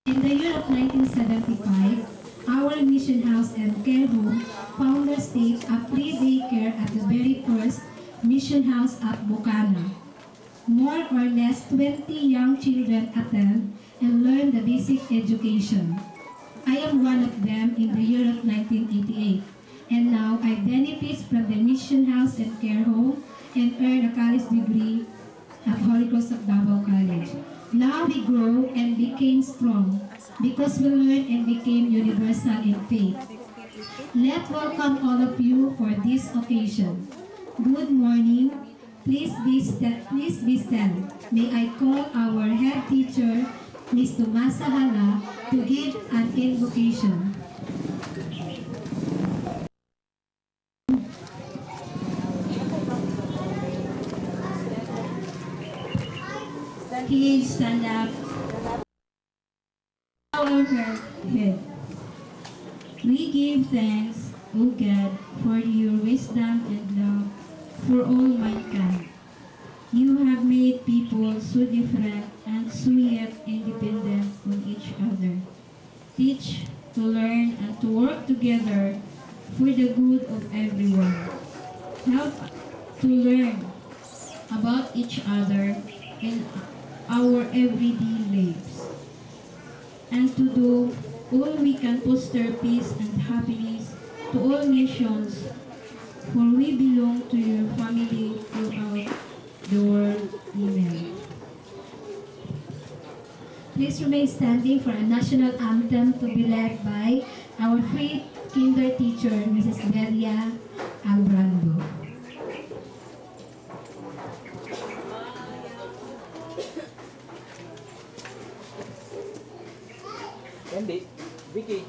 In the year of 1975, our mission house and care home founders staged a free daycare at the very first mission house at Bukana. More or less 20 young children attend and learn the basic education. I am one of them in the year of 1988, and now I benefit from the mission house and care home and earn a college degree at Holy Cross of Davao College. Now we grow and became strong because we learned and became universal in faith. Let's welcome all of you for this occasion. Good morning. Please be stand. May I call our head teacher, Ms. Tomasa Hala, to give an invocation. Please stand up. Our head. We give thanks, O God, for your wisdom and love for all mankind. You have made people so different and so yet independent from each other. Teach, to learn, and to work together for the good of everyone. Help to learn about each other in our everyday lives, and to do all we can foster peace and happiness to all nations, for we belong to your family throughout the world. Amen. Please remain standing for a national anthem to be led by our free kinder teacher, Mrs. Delia Albrando. Andy, Vicky,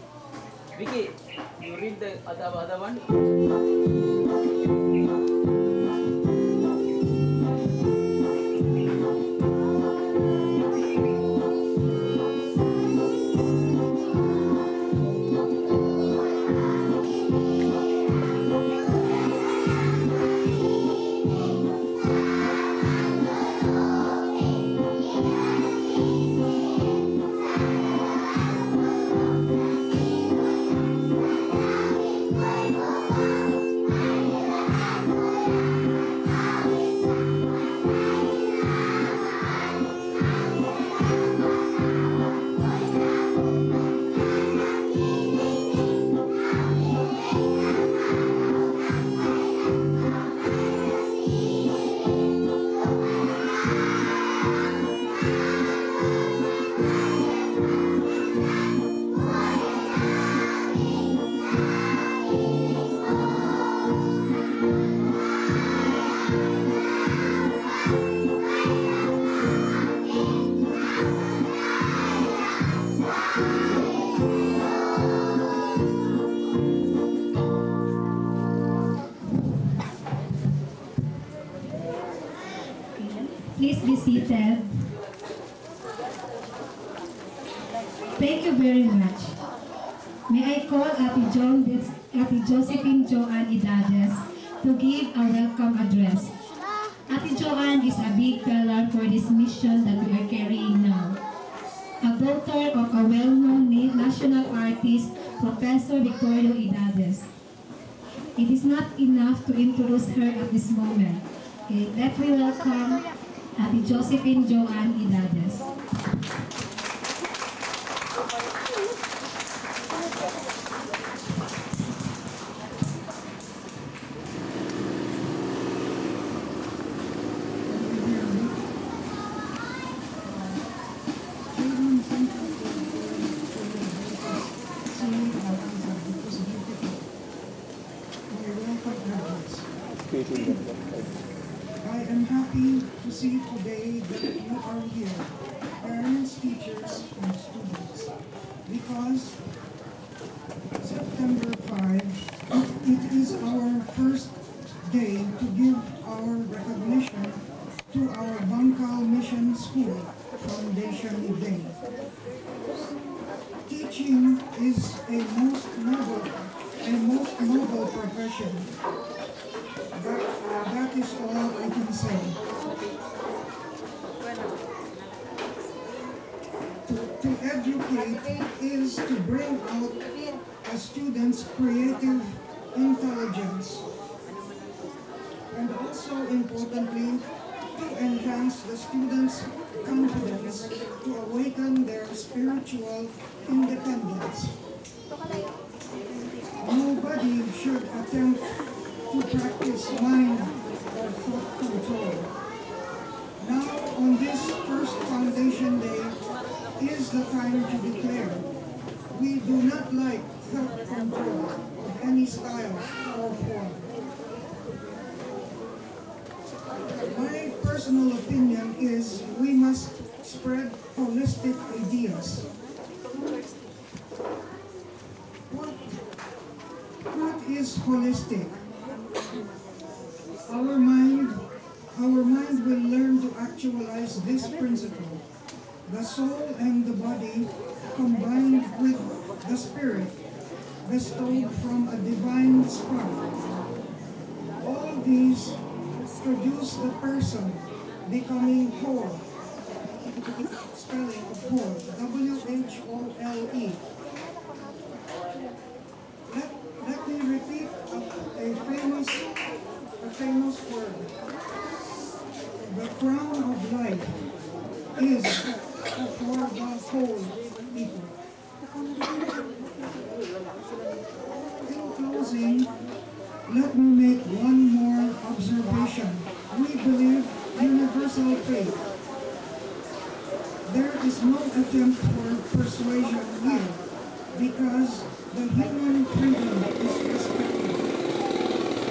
you read the other one? Please be seated. Thank you very much. May I call Ate Josephine Joanne Idades to give a welcome address. Ate Joanne is a big pillar for this mission that we are carrying now. A daughter of a well-known national artist, Professor Victorio Idades. It is not enough to introduce her at this moment. Okay, let me welcome Ate Josephine Joanne Idades. I am happy to see today that you are here, parents, teachers, and students, because September 5, it is our first day to give our recognition to our Bangkal Mission School Foundation Day. Teaching is a most noble profession. That is all I can say. To educate is to bring out a student's creative intelligence, and also importantly, to enhance the students' confidence to awaken their spiritual independence. Nobody should attempt to practice mind or thought control. Now, on this first Foundation Day, is the time to declare we do not like thought control of any style or form. My personal opinion is we must spread holistic ideas. What is holistic? Our mind will learn to actualize this principle. The soul and the body combined with the spirit bestowed from a divine spark. All these produce the person becoming whole. Spelling of whole, W-H-O-L-E. Let me repeat a famous word. The crown of life is for the whole people. In closing, let me make one more observation. We believe universal faith. There is no attempt for persuasion here because the human freedom is respected.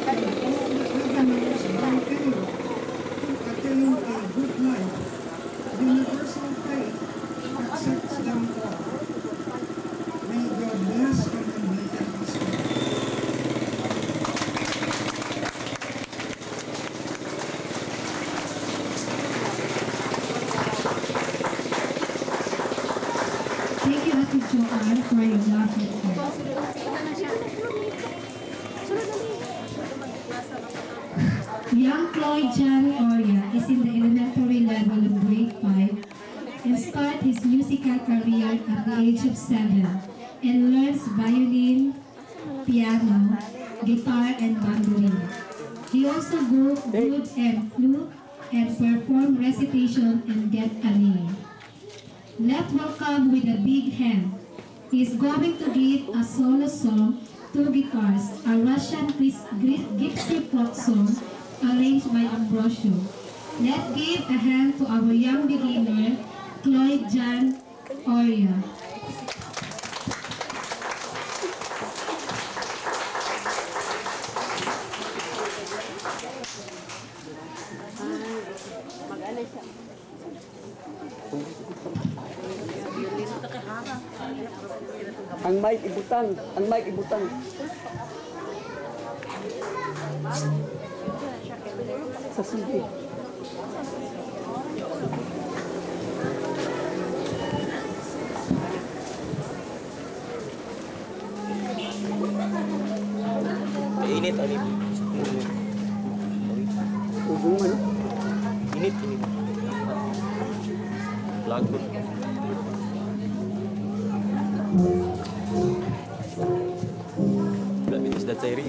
And all the avenues by anyone to attain a good life, universal faith accepts them all. May God bless and enlighten us all. Thank you, Ate Joanne, for your lovely words. Young Floyd Jan Oria is in the elementary level of grade 5 and started his musical career at the age of 7 and learns violin, piano, guitar, and mandolin. He also go good and flute and perform recitation and get a name. Let's welcome with a big hand. He is going to give a solo song, 2 guitars, a Russian gypsy folk song arranged by Ambrosio. Let's give a hand to our young beginner, Floyd Jan Oria. Ang mic ibutang, ang mic ibutang. Sa sige. Init, init. Ubong man. Init, init. Lagot. Tidak bisa sudah cairi.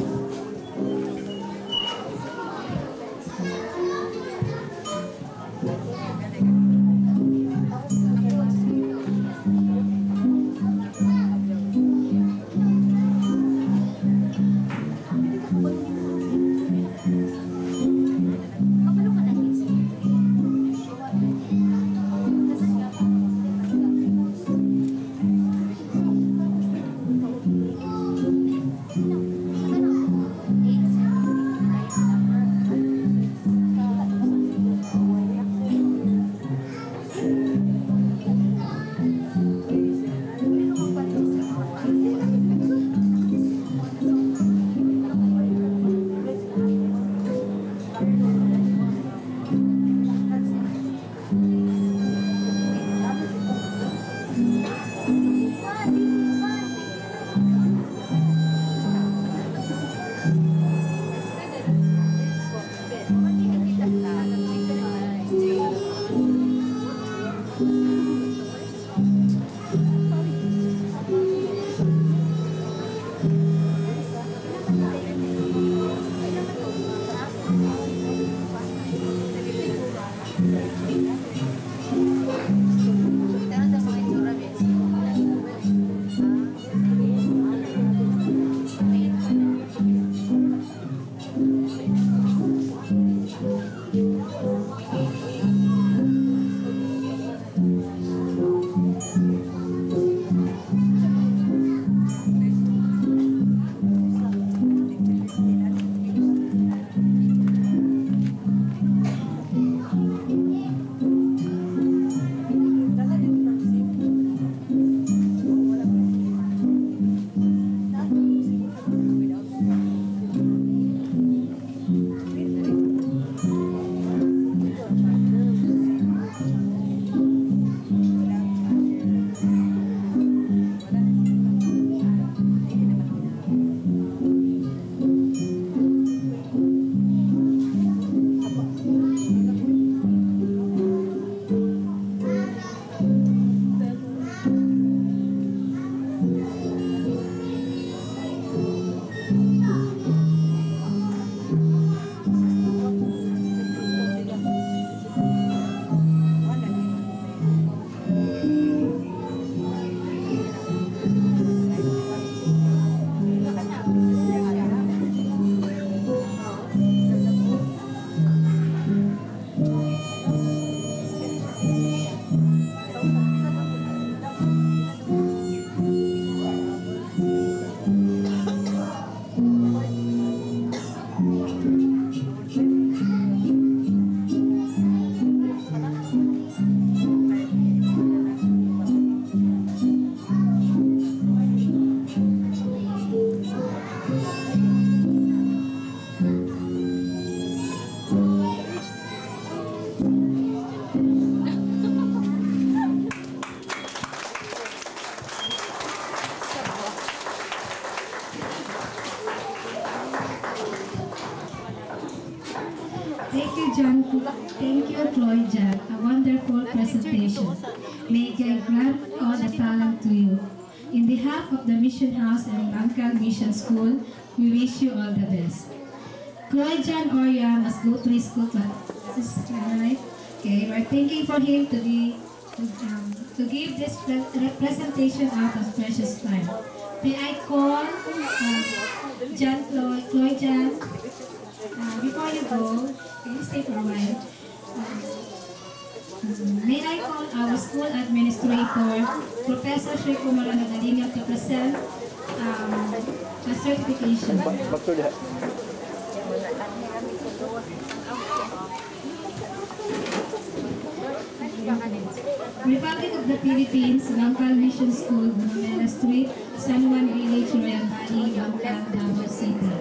inspiration. May God grant all the talent to you. In behalf of the Mission House and Bangkal Mission School, we wish you all the best. Chloe John Oria must go to his school class. This is right. Okay, we're thanking for him to give this representation out of precious time. May I call Chloe John, before you go, can you stay for a while? May I call our school administrator, Professor Sri Kumara Nagalinga, to present a certification. Republic of the Philippines, Bangkal Mission School, Manila Street, San Juan Village, Royal Valley, Bangkal, Davao City.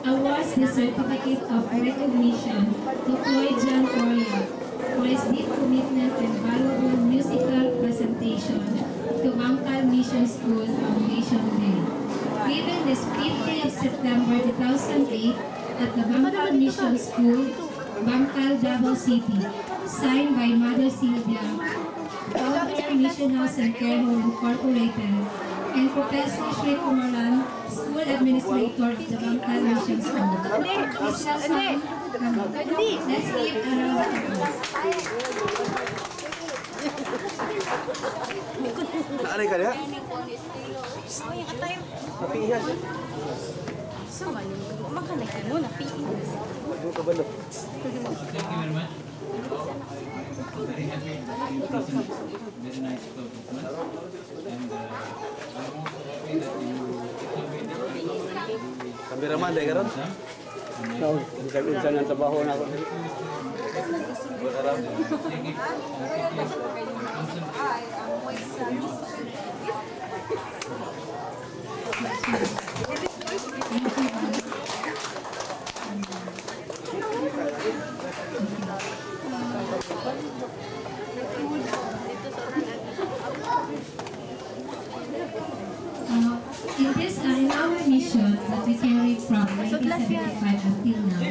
Awards the certificate of recognition to Chloe John Oria for his deep commitment and valuable musical presentation to Bangkal Mission School Foundation Day. Given this 50th of September 2008 at the Bangkal Mission School, Bangkal, Davao City, signed by Mother Sylvia, founder Mission House and Care Home Incorporated, and Professor Sri Kumaran, School Administrator of the Bangkal Mission School. Please welcome. Let's give a round of applause. Ano ka niya? Napihan. Ano ka ba no? Thank you very much. Very happy to present very nice performance, and I'm also happy that you Kameraman dahil karon. No, bisa ng trabaho na ako. In our mission that we carry from 1975 until now,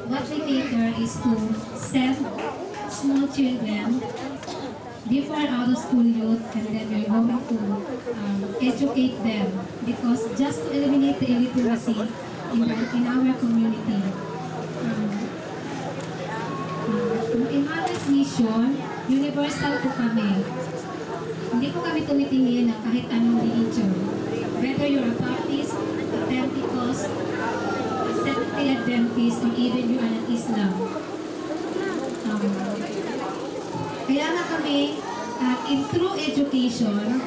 what we cater is to send small children before out of school youth, and then we're going to educate them, because just to eliminate the illiteracy in our community. In Mother's mission, universal po kami. Hindi po kami tumitingin ng kahit anong religion. Whether you're a Baptist, a Pentecost, a Seventh-day Adventist, or even you are an Islam. Kaya nga kami, in true education,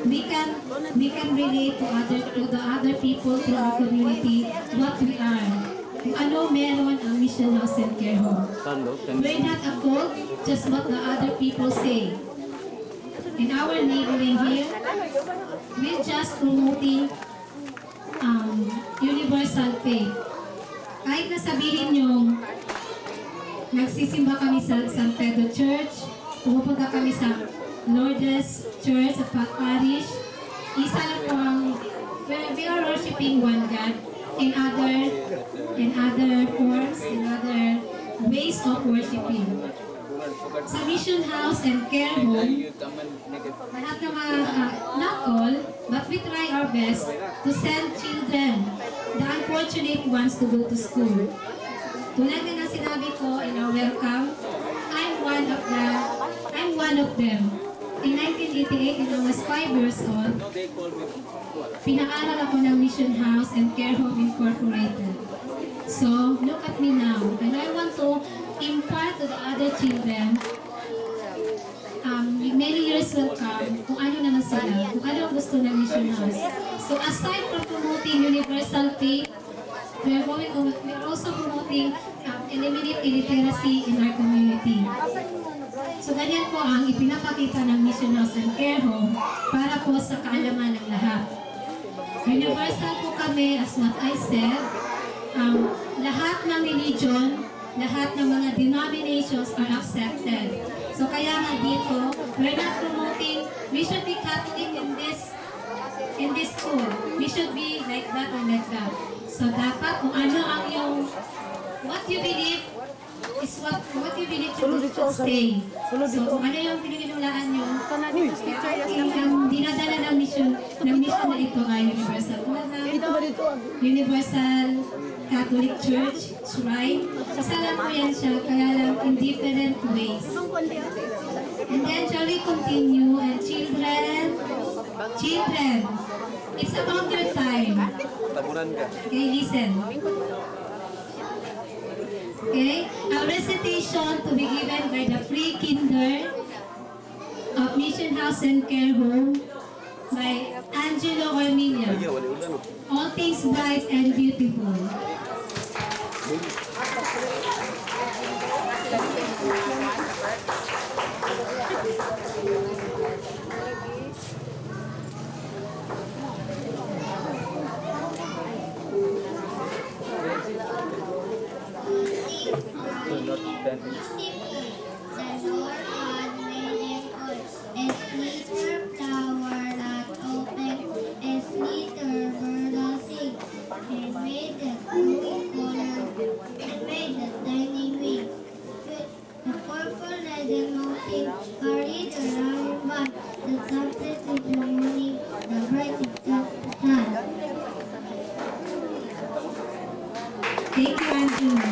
we can relate to the other people through our community what we are. Kung ano meron ang Mission House and Care Home. We're not a cult, just what the other people say. In our neighboring here, we're just promoting universal faith. Kahit na sabihin nyo, nagsisimba kami sa San Pedro Church, pumupunta kami sa Lourdes Church at Parish, isa lang po ang, we are worshiping one God in other forms, in other ways of worshiping. Sa Mission House and Care Home, lahat ng mga, not all, but we try our best to send children, the unfortunate ones, to go to school. Tulad na sinabi ko in our welcome, I'm one of them. In 1988, when I was 5 years old, pinaaral ako ng Mission House and Care Home Incorporated. So, look at me now. And I want to impart to the other children, many years will come, kung ano naman sila, kung ano ang gusto ng Mission House. So, aside from promoting universal faith, we're also promoting eliminate illiteracy in our community. So, ganyan po ang ipinapakita ng Mission House and Care Home para po sa kaalaman ng lahat. Universal po kami, as what I said, lahat ng religion, lahat ng mga denominations are accepted. So kaya nga dito, we're not promoting, we should be Catholic in this school. We should be like that or like that. So dapat kung ano ang yung, what you believe, is what you really to stay. So, kung ano yung pininiwalaan nyo, ang dinadala ng mission na ito ay Universal Universal Catholic Church, Shrine. Isa lang po yan siya, kaya lang in different ways. And then, shall we continue? And children, it's about your time. Tabunan ka. Okay, listen. Okay, a recitation to be given by the pre-kinder of Mission House and Care Home by Angelo Ormilla. Ay, wali ulan. All things bright and beautiful. Thank you, Angelo.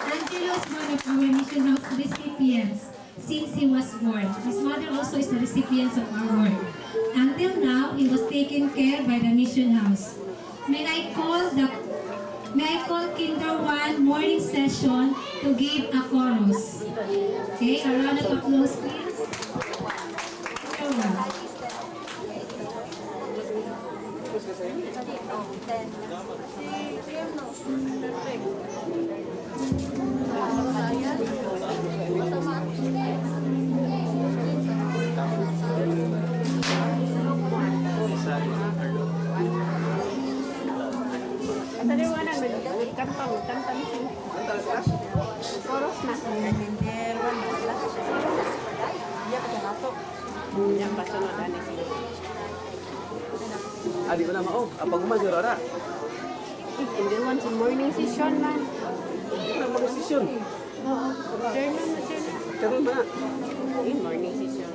Angelo is one of our Mission House recipients since he was born. His mother also is the recipient of our work. Until now, he was taken care by the Mission House. May I call Kinder 1 morning session to give a chorus. Okay, a round of applause, please. Kinder 1. Di ko na mao. Apag man sir ora. Hindi man sa morning session man. Ano mo session? Oo. Afternoon na sir. Karon ba? In morning session.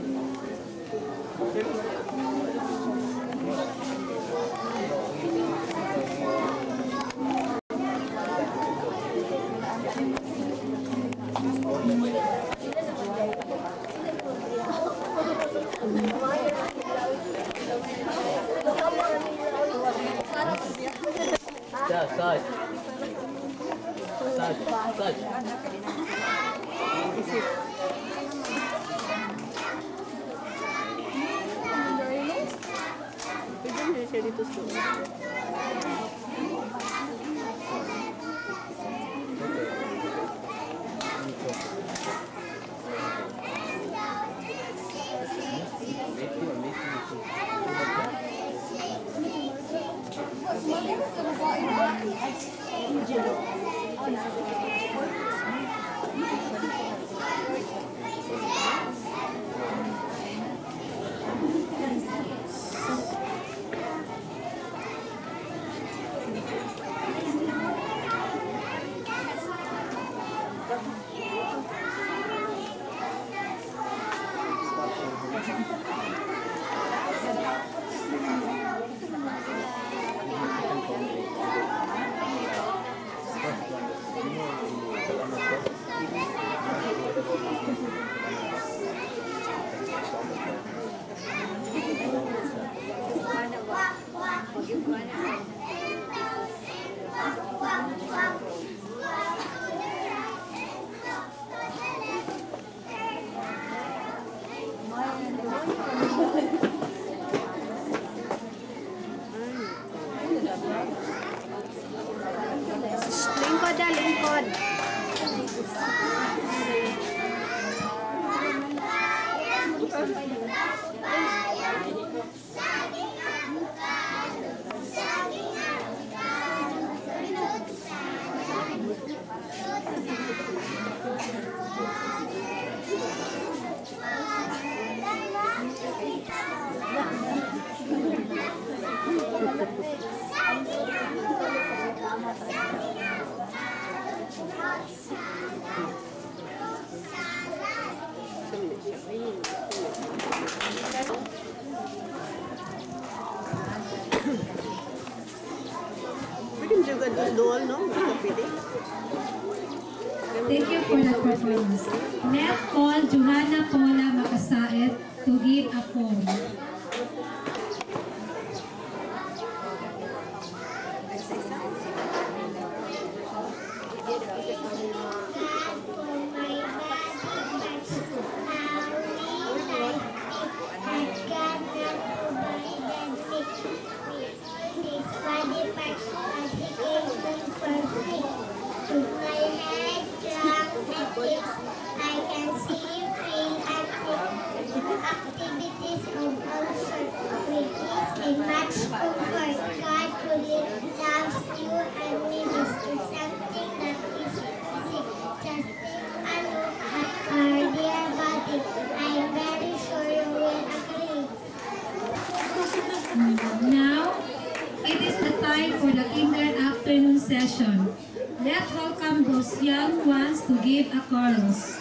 Lingkod na, lingkod. Doon, no? Pwede. Thank you for that performance. Let's call Johanna Paula Makasaet to give a poem. I can see free activities of all sorts, which is a much comfort. God truly loves you and me. This is something that is easy. Just take a look at our dear body. I am very sure you will agree. Now, it is the time for the kinder afternoon session. Let's welcome those young ones to give a chorus.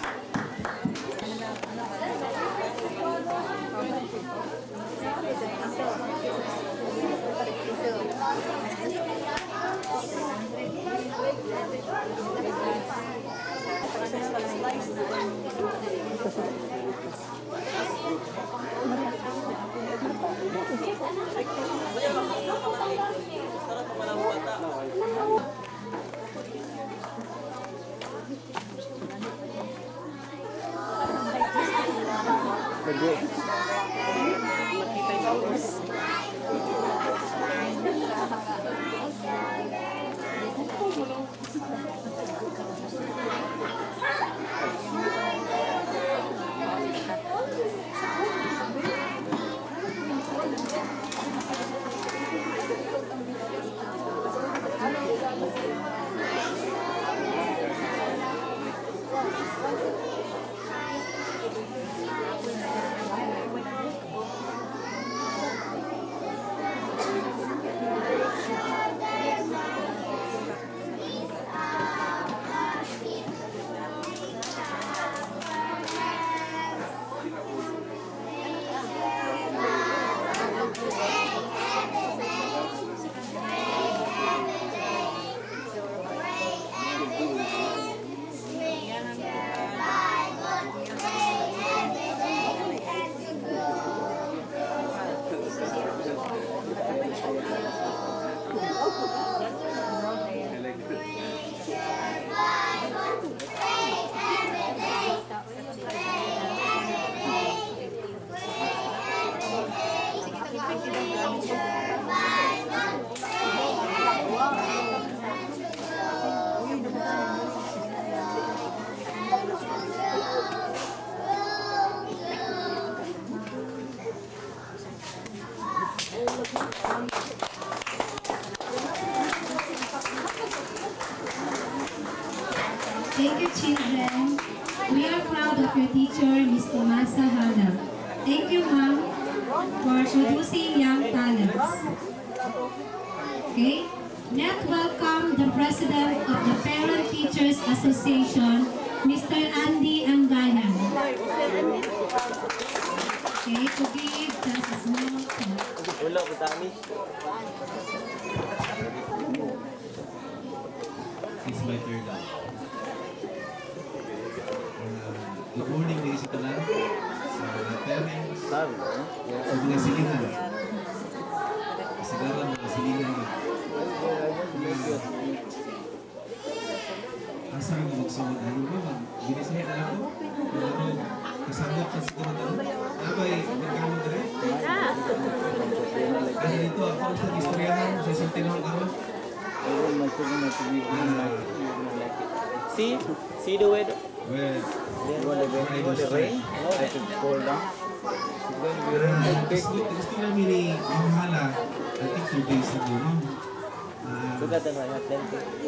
Thank you, children. We are proud of your teacher, Ms. Tomasa Hala. Thank you, ma'am, for producing young talents. Okay? Let's welcome the president of the Parent Teachers Association, Mr. Andy Angayan. Okay, to give just a small talk. Wala ko tani. It's my turn now. Good morning, ladies and gentlemen. Sa parents, sa mga silingan. Siguro mga silingan. Asa ko magsunod. Ano ba? Ginisaya na ako. Pero kasabot pa siguro na. Abay, magkano na rin? Kasi dito, ako sa istoryahan, sa isang tinawag ako. See the weather. Well, gusto namin ni Mahala, I think 2 days ago, no?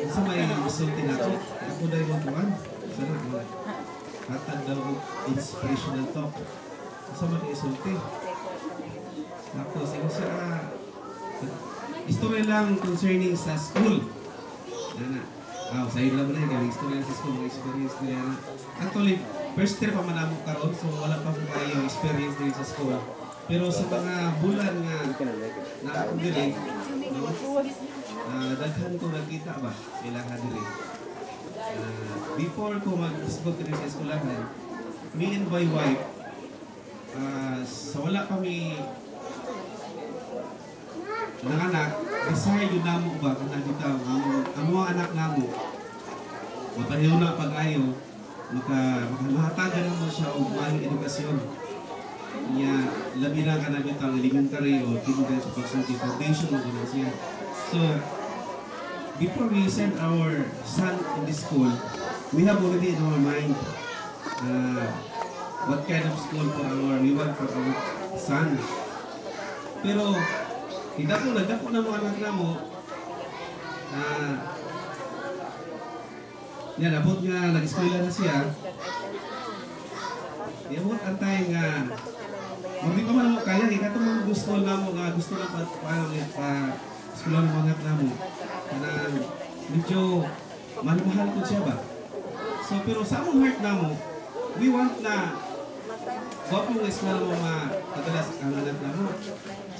Sa may resulti na ako, ako dahil one-to-one. Sana, hatag daw inspirational talk. Sa may resulti. Tapos, yung sa istorya lang concerning sa school. Sa lang na yung istorya sa school, mga experience nila na. Actually, first year pa man ako karon, so wala pa po kayo experience din sa school. Pero sa mga bulan nga na ako din, no? daghan ko nakita ba ilaha diri. Before ko mag-isgot diri sa eskwelahan, me and my wife, sa wala kami nanganak, desire yun namo ba kanang bitaw ang mga anak namo mapahiyo na pag-ayo, makahatagan mo siya og maayong edukasyon. Niya labi na kanang bitaw elementary o kindergarten sa pagsulti foundation mo gina siya. So before we send our son in this school, we have already in our mind what kind of school we want for our son. Pero nagdako na mga anak na mo, yan, abot nga, nag-eskwela na siya. Abot ang tayo nga, hindi pa man mo kaya, ikaw mga gusto na mo, gusto na pa-eskwela ng mga anak na mo. Kanang medyo mahal ko siya ba? So, pero sa among heart na mo, we want na wag yung eskwela mo madalas ang anak na mo.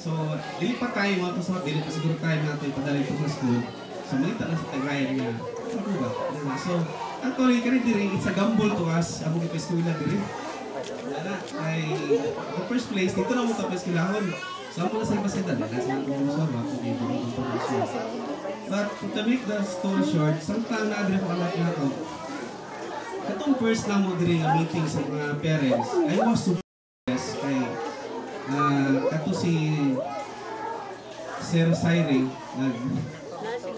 So, dili pa tayo mga kasama, dili pa siguro tayo na ito ipadala ito sa school. So, malita lang sa tagayan niya. Ano ba? So, actually, kani diri, it's a gamble to us. Amo kita eskwela diri. Ay, in the first place, dito na mo tapos eskwelahon. So, ako na sa ipasenda. Nasa natin yung usama. But, to make the story short, samtang na-adre ko anak na ito, katong first na mo diri nga meeting sa mga parents, I was surprised kay kato si Sir Sairi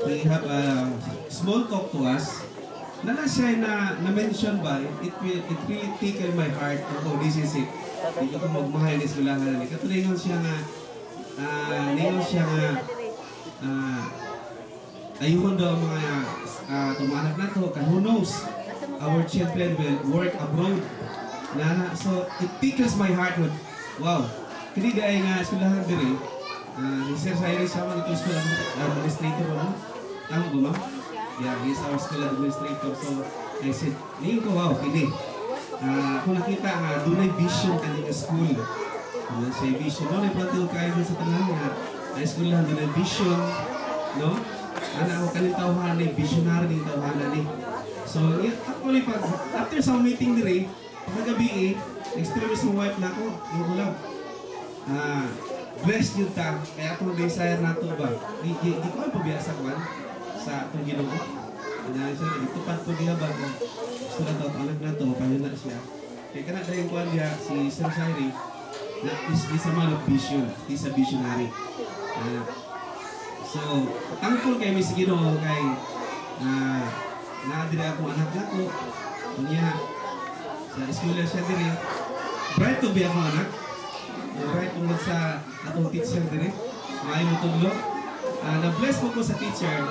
we have a small talk to us. Nala siya na-mention ba, it really tickled my heart. Oh, this is it. Dito ko magmahal na eskwelahan na. Kato ningon siya nga ayun daw ang mga tumanak na to, who knows, our children will work abroad. So, it tickles my heart. Wow. Kini dahil nga eskwelahan diri, ni Sir Sairi siya man ito school administrator mo. Tama ba ma'am? Yeah, he's our school administrator. So, I said, ngayon ko, wow, kini. Kung nakita nga, doon ay vision kanina school. Doon siya vision. Doon ay platil kayo sa tanan nga. Ay school lang, doon ay vision. No? Ano ako kanina tawhan ni visionary ni tawhan ni. So, actually, after sa meeting diri, pagkagabi experience ng wife na ako, yung ulam. Blessed yun ta, kaya itong desire na ito ba? Di ko ay pabiyasa ko sa itong ginoo. Itupad ko diya ba? Gusto na ito, anak na ito, pahin na siya. Kaya ka na dahil ko niya, si Sir Sairi, na is a man of vision, he's a visionary. So, thankful kayo may sige ginoo kay naadiri akong anak na ko. Niya, sa eskwela siya diri. Bright to be akong anak. Bright tungkol sa atong teacher diri. Maayo mo tudlo. Na-bless mo ko sa teacher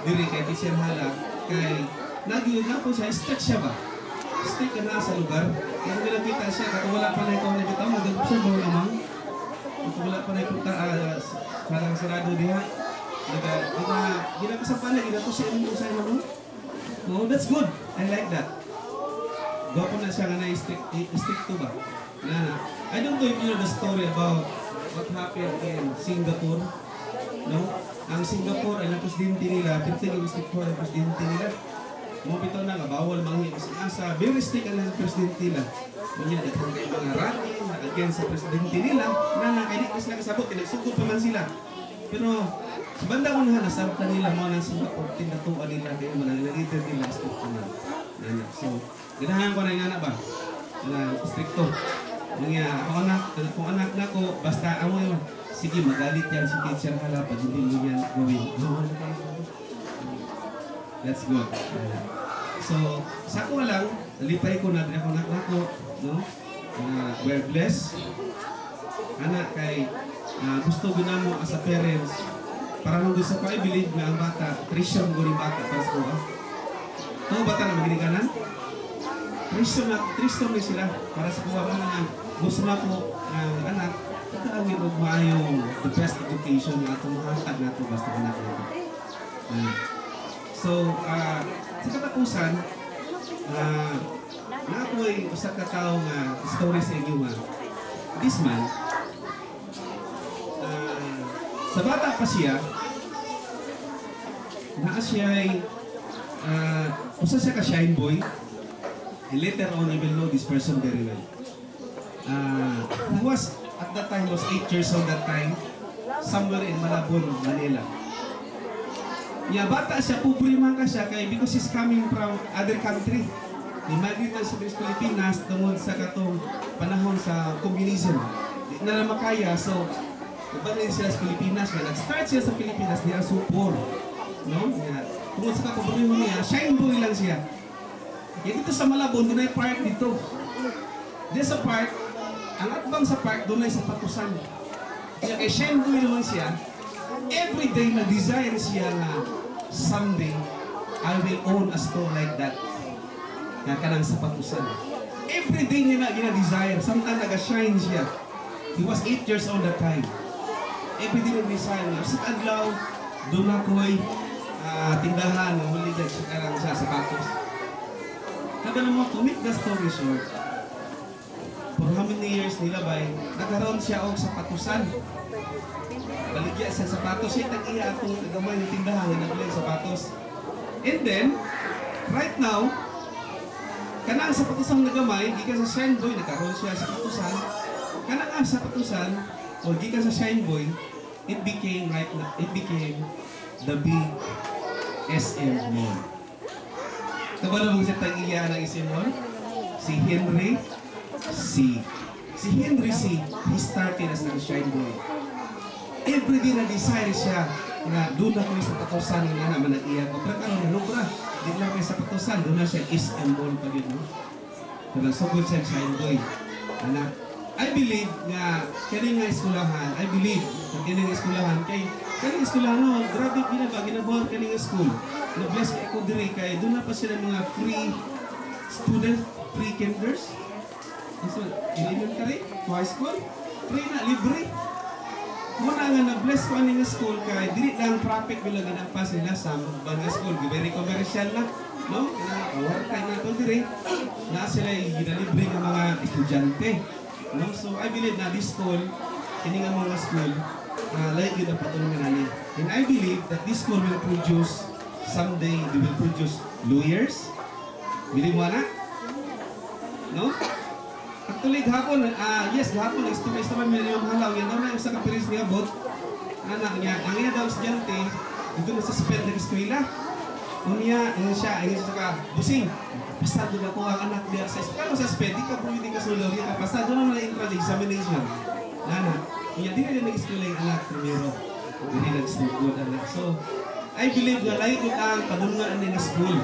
diri kay Teacher Hala. Kay nagiyod na po siya, stick siya ba? Stick ka na sa lugar. Kaya kung nakita siya, kung wala pa na ikaw na bitaw, mag-observe mo namang. Kung wala pa na ipunta, parang sarado diha. Ginakasapan na, ginatusin mo sa inyo. No, that's good. I like that. Gwapo na siya nga na-stick to ba? I don't know if you know the story about what happened in Singapore. No? Ang Singapore ay na-presidente nila, pintig yung stick for ang presidente nila. Mupito na nga, bawal manghi kasi asa, very strict ang presidente nila. Kunya, daghang kayo mga rally, against sa presidente nila, na hindi ko sila kasabot, pinagsugod pa man sila. Pero, sa banda ko na nasabta nila mga ng Singapore, tinatuan nila kayo, manang-leader nila, strict naman. So, ganahan ko na yung anak ba? Stricto. Kung anak na ko, basta amo yun, sige, magalit yan si Teacher Hala, pag hindi mo yan gawin. That's good. So, sa ko lang, nalipay ko na ako anak na ko, no? We're blessed. Anak kay gusto ko na mo as a parents, para nung gusto ko ay believe na ang bata, Christian ko rin bata para sa kuha. Ito bata na magiging Christian rin sila para sa kuha mo na gusto na ko ng anak, kakaawin o maayong the best education na ito, mahatag na ito basta anak na ito. So, sa katapusan, na ako ay usap ka tao nga story sa inyo nga. This man, sa bata pa siya, naa siya ay usa siya ka shine boy. And later on, you will know this person very well. He was, at that time, was 8 years old that time, somewhere in Malabon, Manila. Bata siya, pobre man ka siya, kaya because he's coming from other country. Migrate sa Pilipinas tungod sa katong panahon sa communism. Di na lang makaya, so nabalik sila sa Pilipinas. Kaya nag-start sila sa Pilipinas, niya supor. No? Tungod sa kapobrehon niya, shine boy lang siya. Kaya dito sa Malabon, doon ay park dito. Dito sa park, ang atbang sa park, doon ay sa patusan. Kaya kay shine boy naman siya, every day na-desire siya na someday, I will own a store like that. Na kanang sa patusan. Every day niya na gina-desire. Sometimes nag-shine siya. He was 8 years old that time. Every day nag-desire niya. Sa adlaw, doon ako'y tindahan, huligag siya karang sa sapatos. Kada mo, to make the story short, for how many years nilabay, nagkaroon siya og sapatusan. Baligya sa sapatos, siya tag-iya atong nagamay ng tindahan na nabili sapatos. And then, right now, kanang sapatusan nagamay, gikan sa shine boy, nagkaroon siya sa sapatusan. Kanang ang sapatusan, o gikan sa shine boy, it became the big SM Mall. Kabalo mong siya tag-iya ng SM Mall? Si Henry C. Si Henry C, he started as a shine boy. Every day na-desire siya na doon na kami sa patusan nga naman nag-iya ko. Pero karoon na lubra, di lang kayo sa patusan, doon na siya SM Mall pag yun. No? Pero so good siya shine boy. Anak, I believe nga kani nga eskwelahan, I believe na kani nga eskwelahan kay kani eskwelahan no, grabe ginabuhat kani nga school. Na-bless kay ako diri kay doon na pa sila mga free student, free kinders. So, elementary, high school, free na, libre. Muna nga na-bless ko ani nga school kay dili lang profit bila ginampas nila sa mga school, very commercial na, no? Award kay na to diri. Na sila ginalibre nga mga estudyante. No? So I believe na this school, kini nga mga school, like yun ang patulungan namin. And I believe that this school will produce, someday, they will produce lawyers. Bili mo na? No? Actually, gahapon, yes, gahapon, estimate naman yung halaw. Yan daw na yung sa kapiris niya, bot. Anak niya, ang iya daw estudyante, ito na suspend ng eskwela. Unya, siya ka, busing. Pasado na ko ang anak niya sa eskwela. Sa suspend, di ka pwede ka sulong. Pasado na na entrance examination. Nana, unya, di na din nag-eskwela yung anak primero. Di na nag-eskwela anak. So, I believe na layo ko ang padulungan ng school.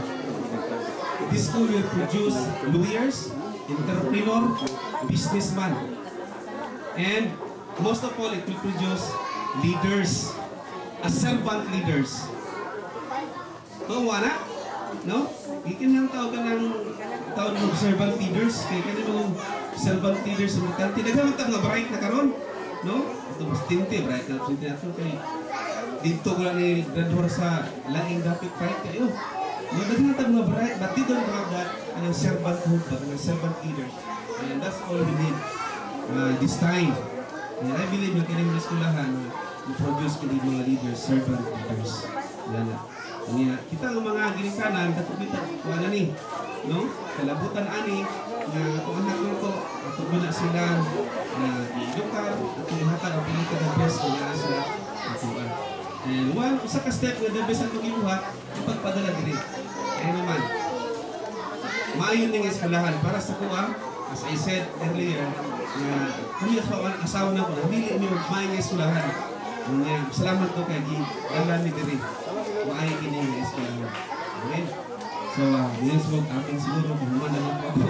This school will produce lawyers, entrepreneur, businessman, and most of all, it will produce leaders, servant leaders. Kung wala, no? Ikin ng tawag ka ng servant leaders, kaya kanina mong servant leaders sa mga tinagawag ka mga bright na karon, no? Ito mas tinte, bright na tinte natin kay dito ko lang ni graduar sa laing dapit bright kayo. Magandang tag mga bright, but they don't have that anong servanthood, but anong servant leaders. And that's all we need this time. And I believe yung kinilang eskulahan na produce kini mga leaders, servant leaders. Yan na. Kita ang mga ginikanan, dapat kita wala ni, no? Kalabutan ani, na kung anak mo to, atong muna sila na i-edukar, atong ihatag ang pinita ng best kung naan sila atuan. And one, usa ka step na the best ang ibuhat, ipagpadala diri. Kaya naman, maayon ng eskulahan para sa kuha, as I said earlier, na kami asawa na ko, namili niyo maayon ng eskulahan. Salamat to kay Gi, alam ni diri. Maayon kini ng eskulahan. Amen. So, yes, wag ating siguro kung humana lang po ako.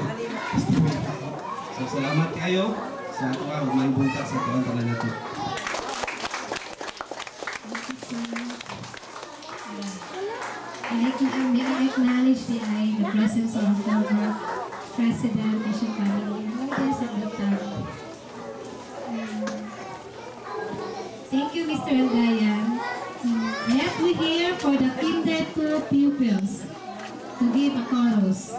So, salamat kayo sa kuha, may bunta sa kuha pala natin. I acknowledge the presence of former President Mission Family. Thank you, Mr. Aldayan. Next, we hear for the Kinder 2 pupils to give a chorus.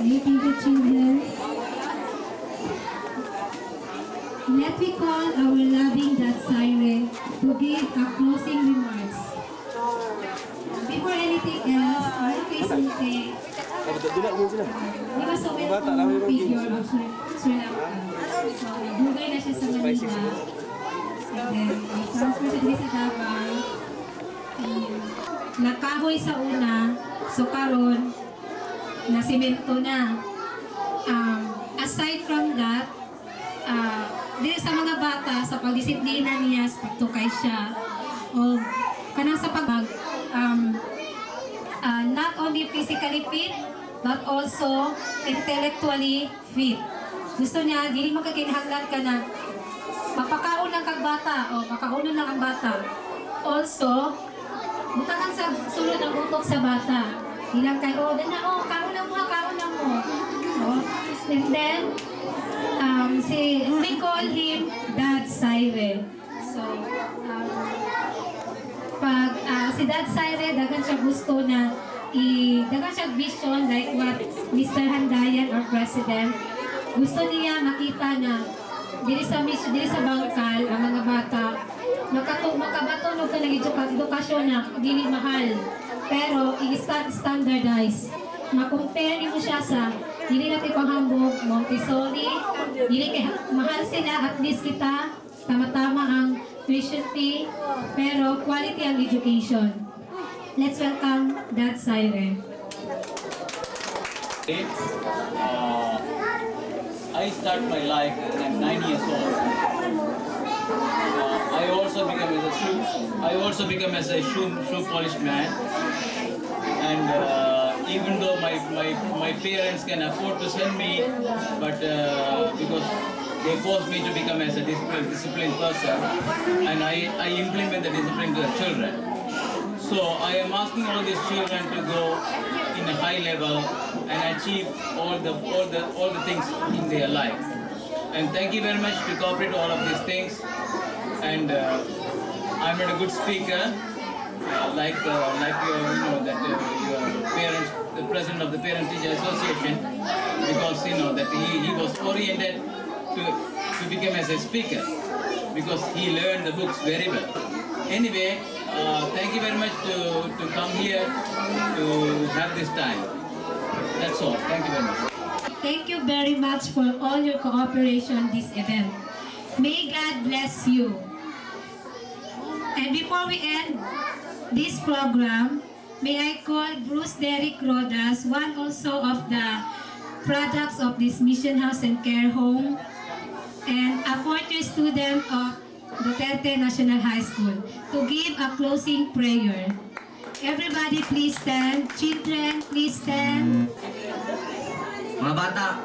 Thank you, children. Let me call our loving Dad Syre to give a closing remarks. Before anything else, ano kay Sute? Di ba so welcome figure of Sri Lanka? So, nagugay na siya sa Manila. And then, transfer siya din sa Davao. Nakahoy sa una, so karon na simento na. Aside from that, dito sa mga bata, sa pagdisiplina niya, stricto kay siya, o kanang sa not only physically fit, but also intellectually fit. Gusto niya, dili magkakinahanglan ka na mapakaon lang kag bata, o makaunon lang ang bata. Also, butakan sa sulod ang utok sa bata. Ilang kay, dana, kaon lang mo, kaon lang mo. And then, we call him Dad Syre. So, pag si Dad Syre, dagan siya gusto na dagan siya vision like what Mr. Handayan, our President, gusto niya makita na dili sa bangkal, ang mga bata, makabatunog ka ng edukasyon na dili mahal. Pero, i-standardize. Ma-compare mo siya sa dili natin panghambog, Montessori, dili kay mahal sila, at least kita, tama-tama ang tuition fee, pero quality ang education. Let's welcome Dad Syre. I start my life when I'm 9 years old. I also become as a shoe polish man, and even though my parents can afford to send me, but because they forced me to become as a disciplined person, and I implement the discipline to the children. So I am asking all these children to go in a high level and achieve all the things in their life. And thank you very much to cooperate all of these things. And I'm not a good speaker, like you know that your parents, the president of the Parent Teacher Association, because you know that he was oriented to become as a speaker because he learned the books very well. Anyway, thank you very much to come here to have this time. That's all. Thank you very much. Thank you very much for all your cooperation this event. May God bless you. And before we end this program, may I call Bruce Derrick Rodas, one also of the products of this Mission House and Care Home, and a fourth-year student of Duterte National High School, to give a closing prayer. Everybody please stand. Children, please stand. Mga bata,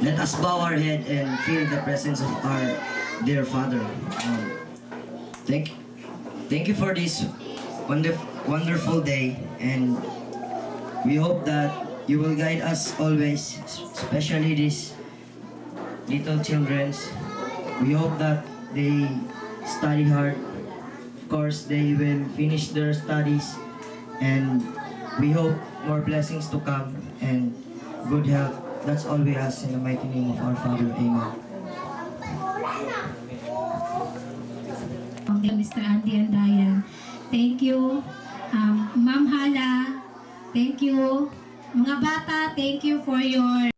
let us bow our head and feel the presence of our dear Father. Thank you for this wonderful day, and we hope that you will guide us always, especially these little children. We hope that they study hard. Of course, they will finish their studies, and we hope more blessings to come and good health. That's all we ask in the mighty name of our Father. Amen. Okay, Mr. Andy Andayan. Thank you. Ma'am Hala, thank you. Mga bata, thank you for your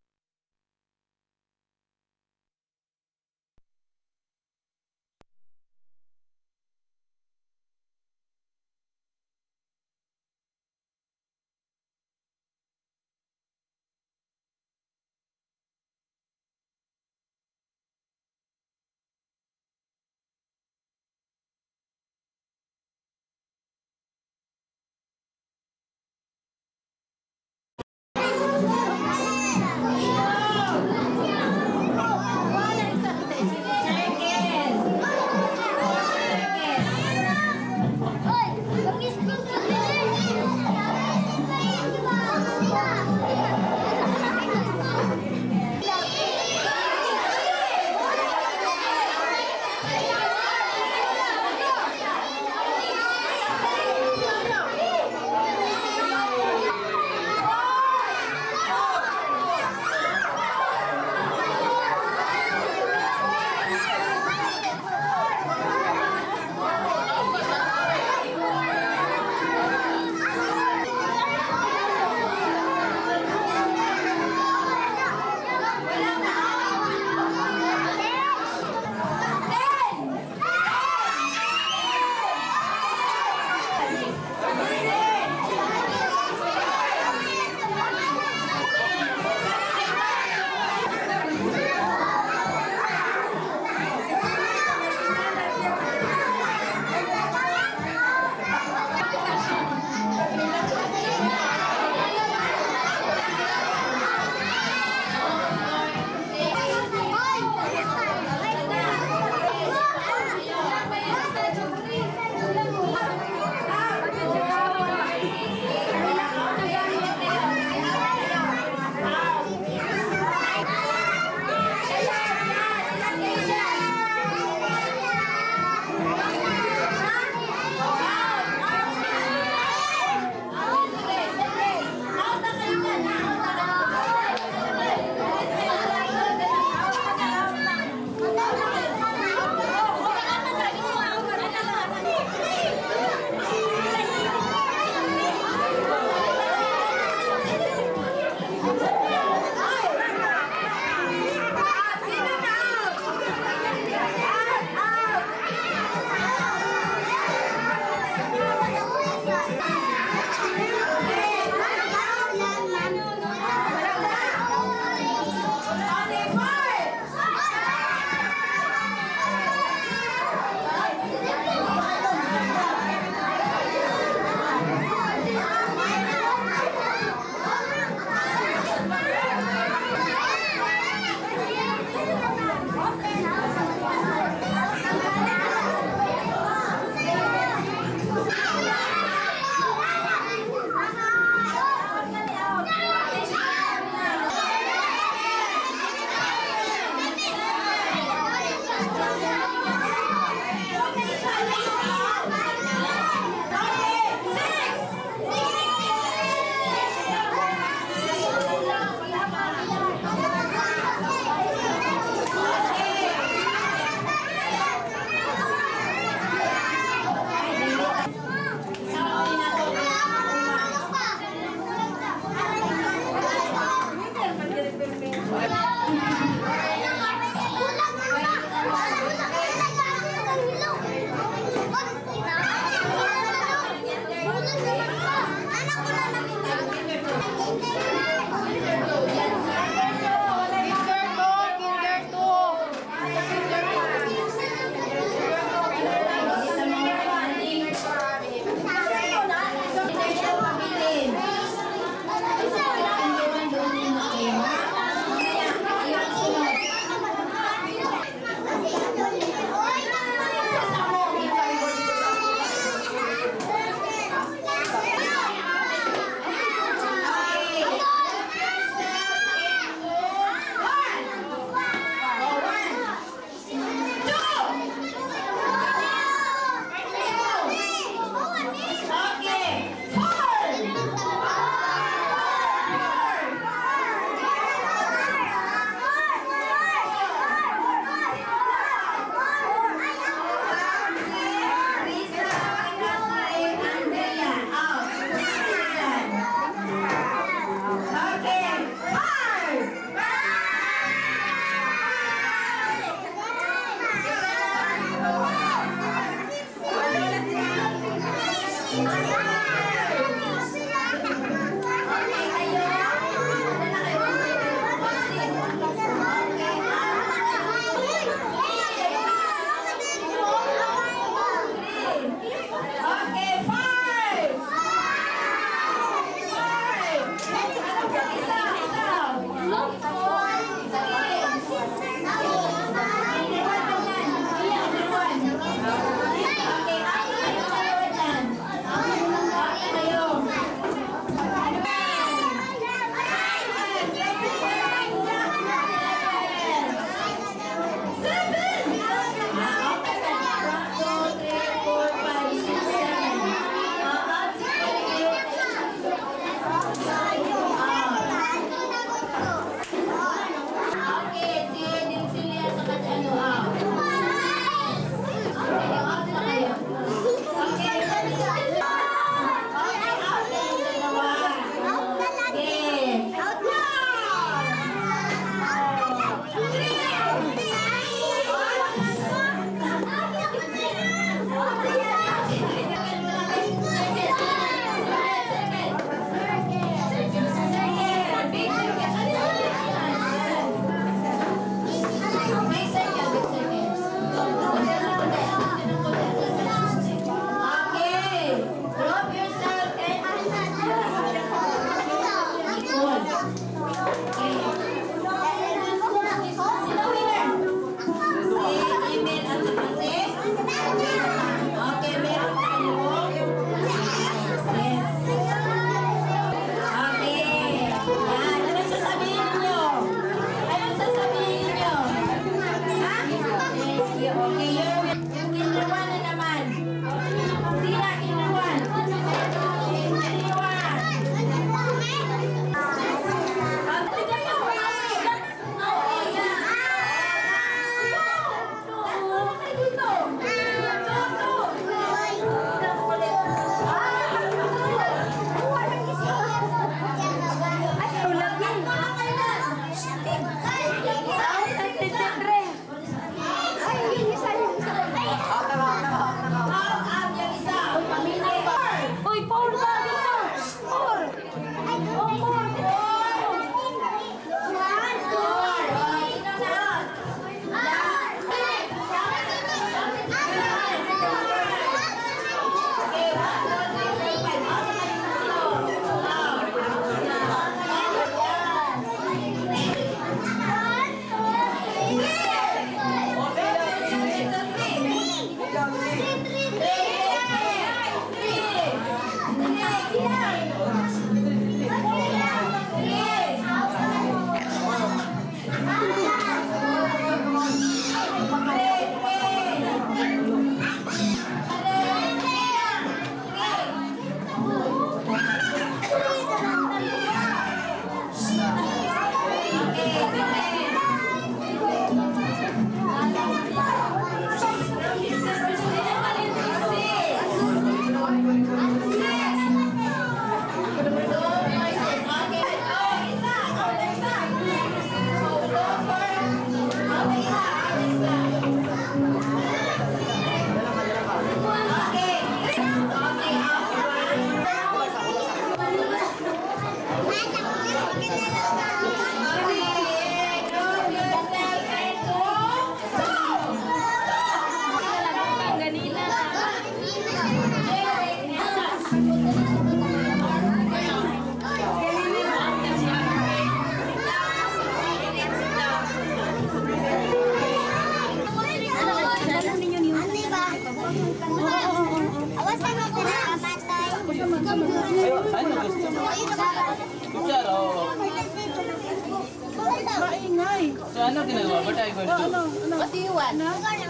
Ano ginagawa? What are you going to do? What do you want? Oh, what do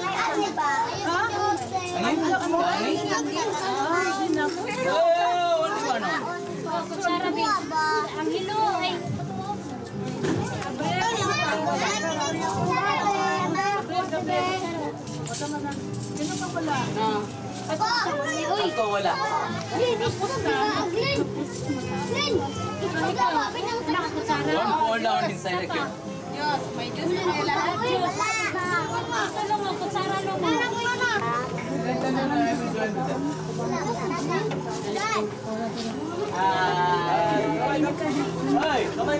you want? Kutsara din. Ang hilo ay... Ako wala. Don't fall down inside the cube. May Diyos na lahat. Hey, kamay.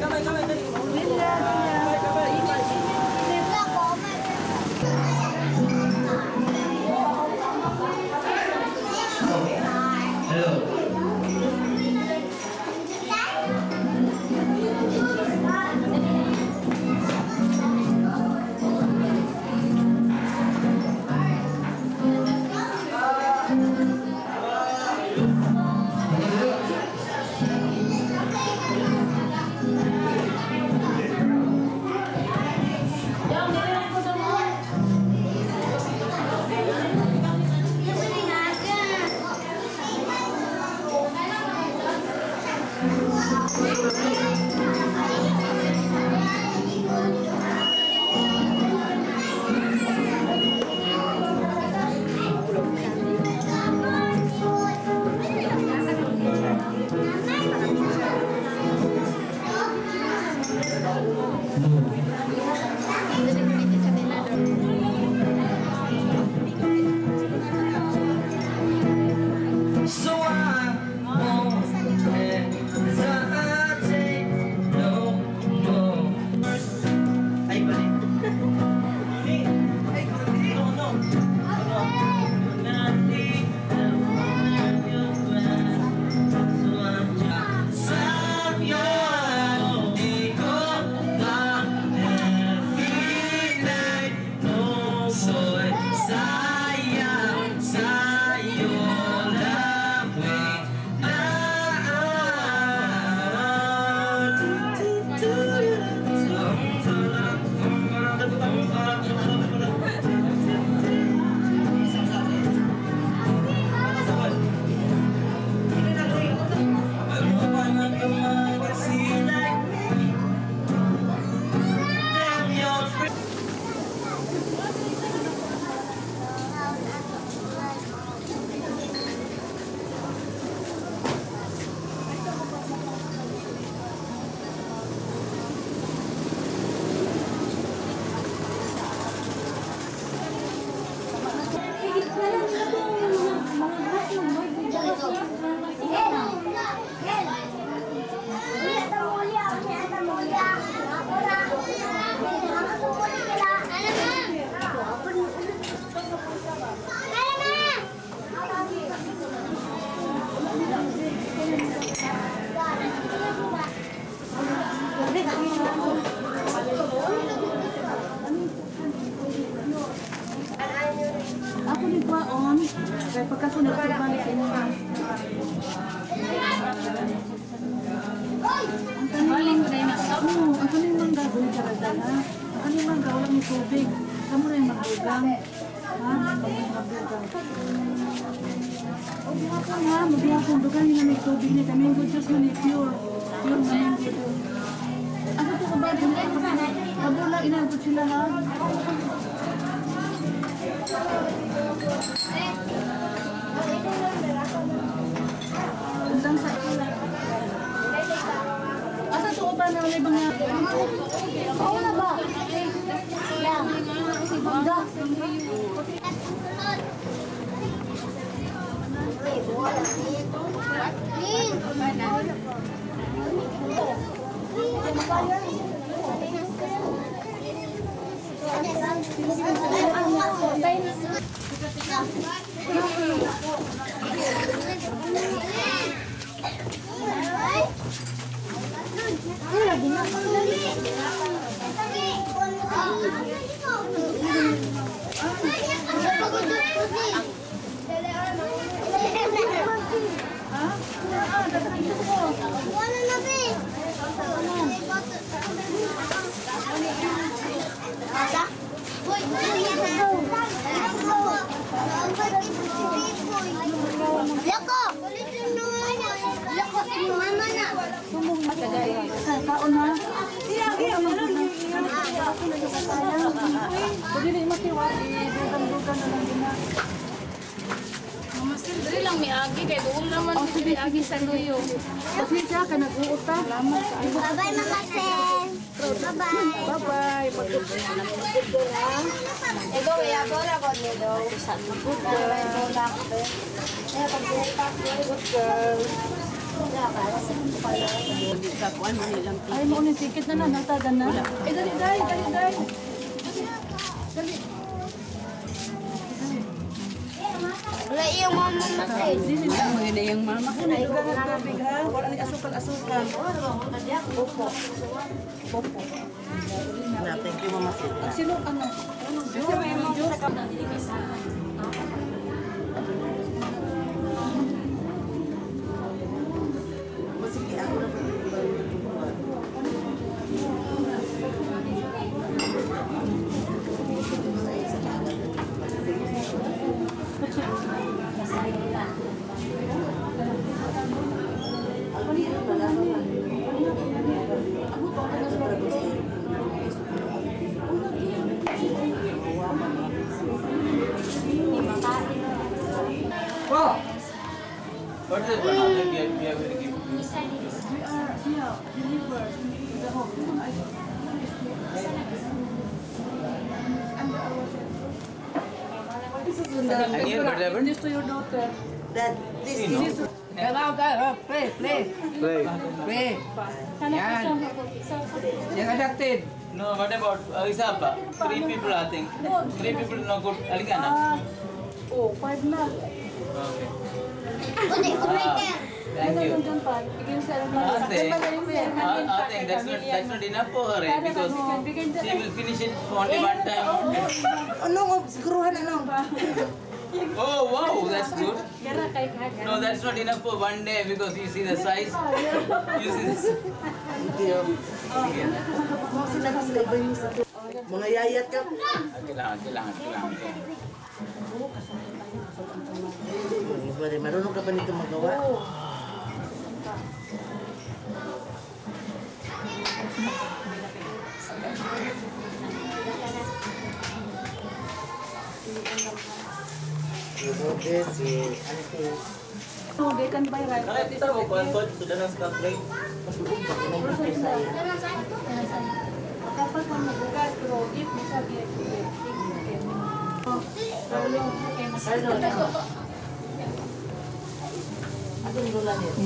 Ako din ba on? Kaya pagkasunod ko balik sa inyo. Baling ko na yung ako. Ang kanin mangga doon sa radala. Ang kanin mangga walang may tubig. Kamu na yung magbugang. Ha? Kamu yung magbugang. O bihapon ha. Magbihapon dugan nila may tubig ni kami. Good just man pure. Pure man yung dito. Asa ito ka ba? Kabula inabot sila ha. Tentang sa asa to ba na may mga Oo na ba? Yan. Bangga. Loko! Loko si mama na. Kaon ha. Dili lang mi agi kay doon naman si agi sa luyo. Pasensya ka nag-uota. Salamat sa iyo. Bye-bye, Mama Sen. Bye-bye. Bye-bye. Ego, ya bola ko nido. Good girl. Ay mo ni ticket na natagan na. Dali. Wala iyong mama Sen. Dili na mo na yung mama ko na iwan ng tubig ha. Wala ni asukal-asukal. Opo. Thank you, Mama Sen. Sino ano? Sino may video? What is it? We are very good. And here, what happened? This to your daughter. No, what about Isapa? 3 people, I think. 3 people no good. Aligana. Oh, 5 na. Okay. Right there. Thank you. I I think that's not enough for her because she will finish it only one time. Oh wow, that's good. No, that's not enough for one day because you see the size. You see this. Mga yayat ka. Kailangan. Marunong ka pa nito magawa? No, they can buy right. Nakita mo, Concord, sudah na sa plate. Dapat mo mabugas, pero if mo sa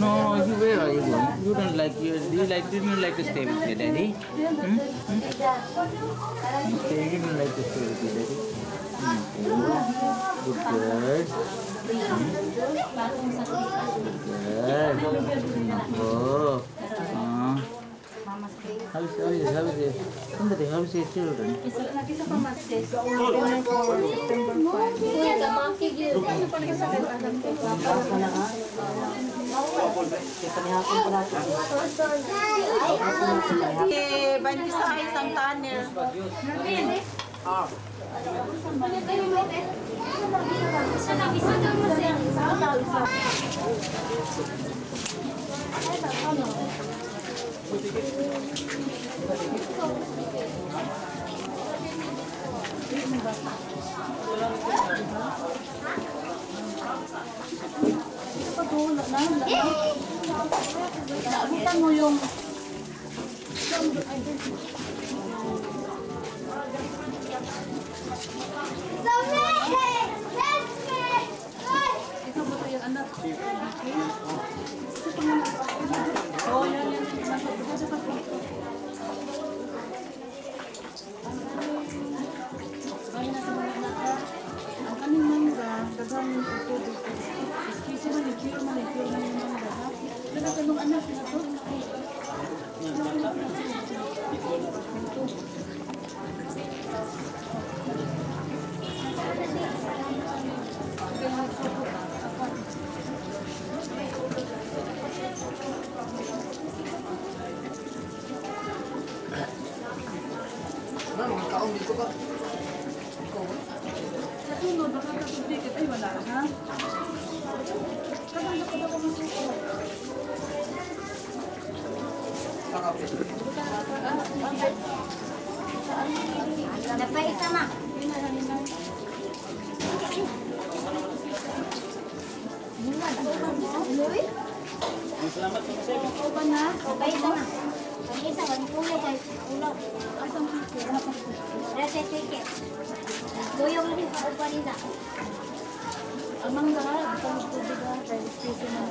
No, where are you going? You don't like didn't like to stay with your daddy? Okay, you don't like to stay with your daddy? Good girl. Oh. How is it? Somebody, how is your children? nakita pa mas test. Bandi sa isang tunnel. Naabutan mo yung ito ba yung anak? Oh, yan. Ang kaning mangga, gagawin ko ito dito. Kasi manicure na yung mangga. Nagkatanong anak na to. sunod, baka kapag-ticket ay wala, ha? Kadang dapat ako masusunod. Dapat isa ma. Salamat po sa iyo. Uban na? Dapat isa ma. Isa kan pulo kay ulo. Asang ticket? Rete ticket. Doyong ni pa nila. Amang dahil, ito ang tubig ha, kaya piso na.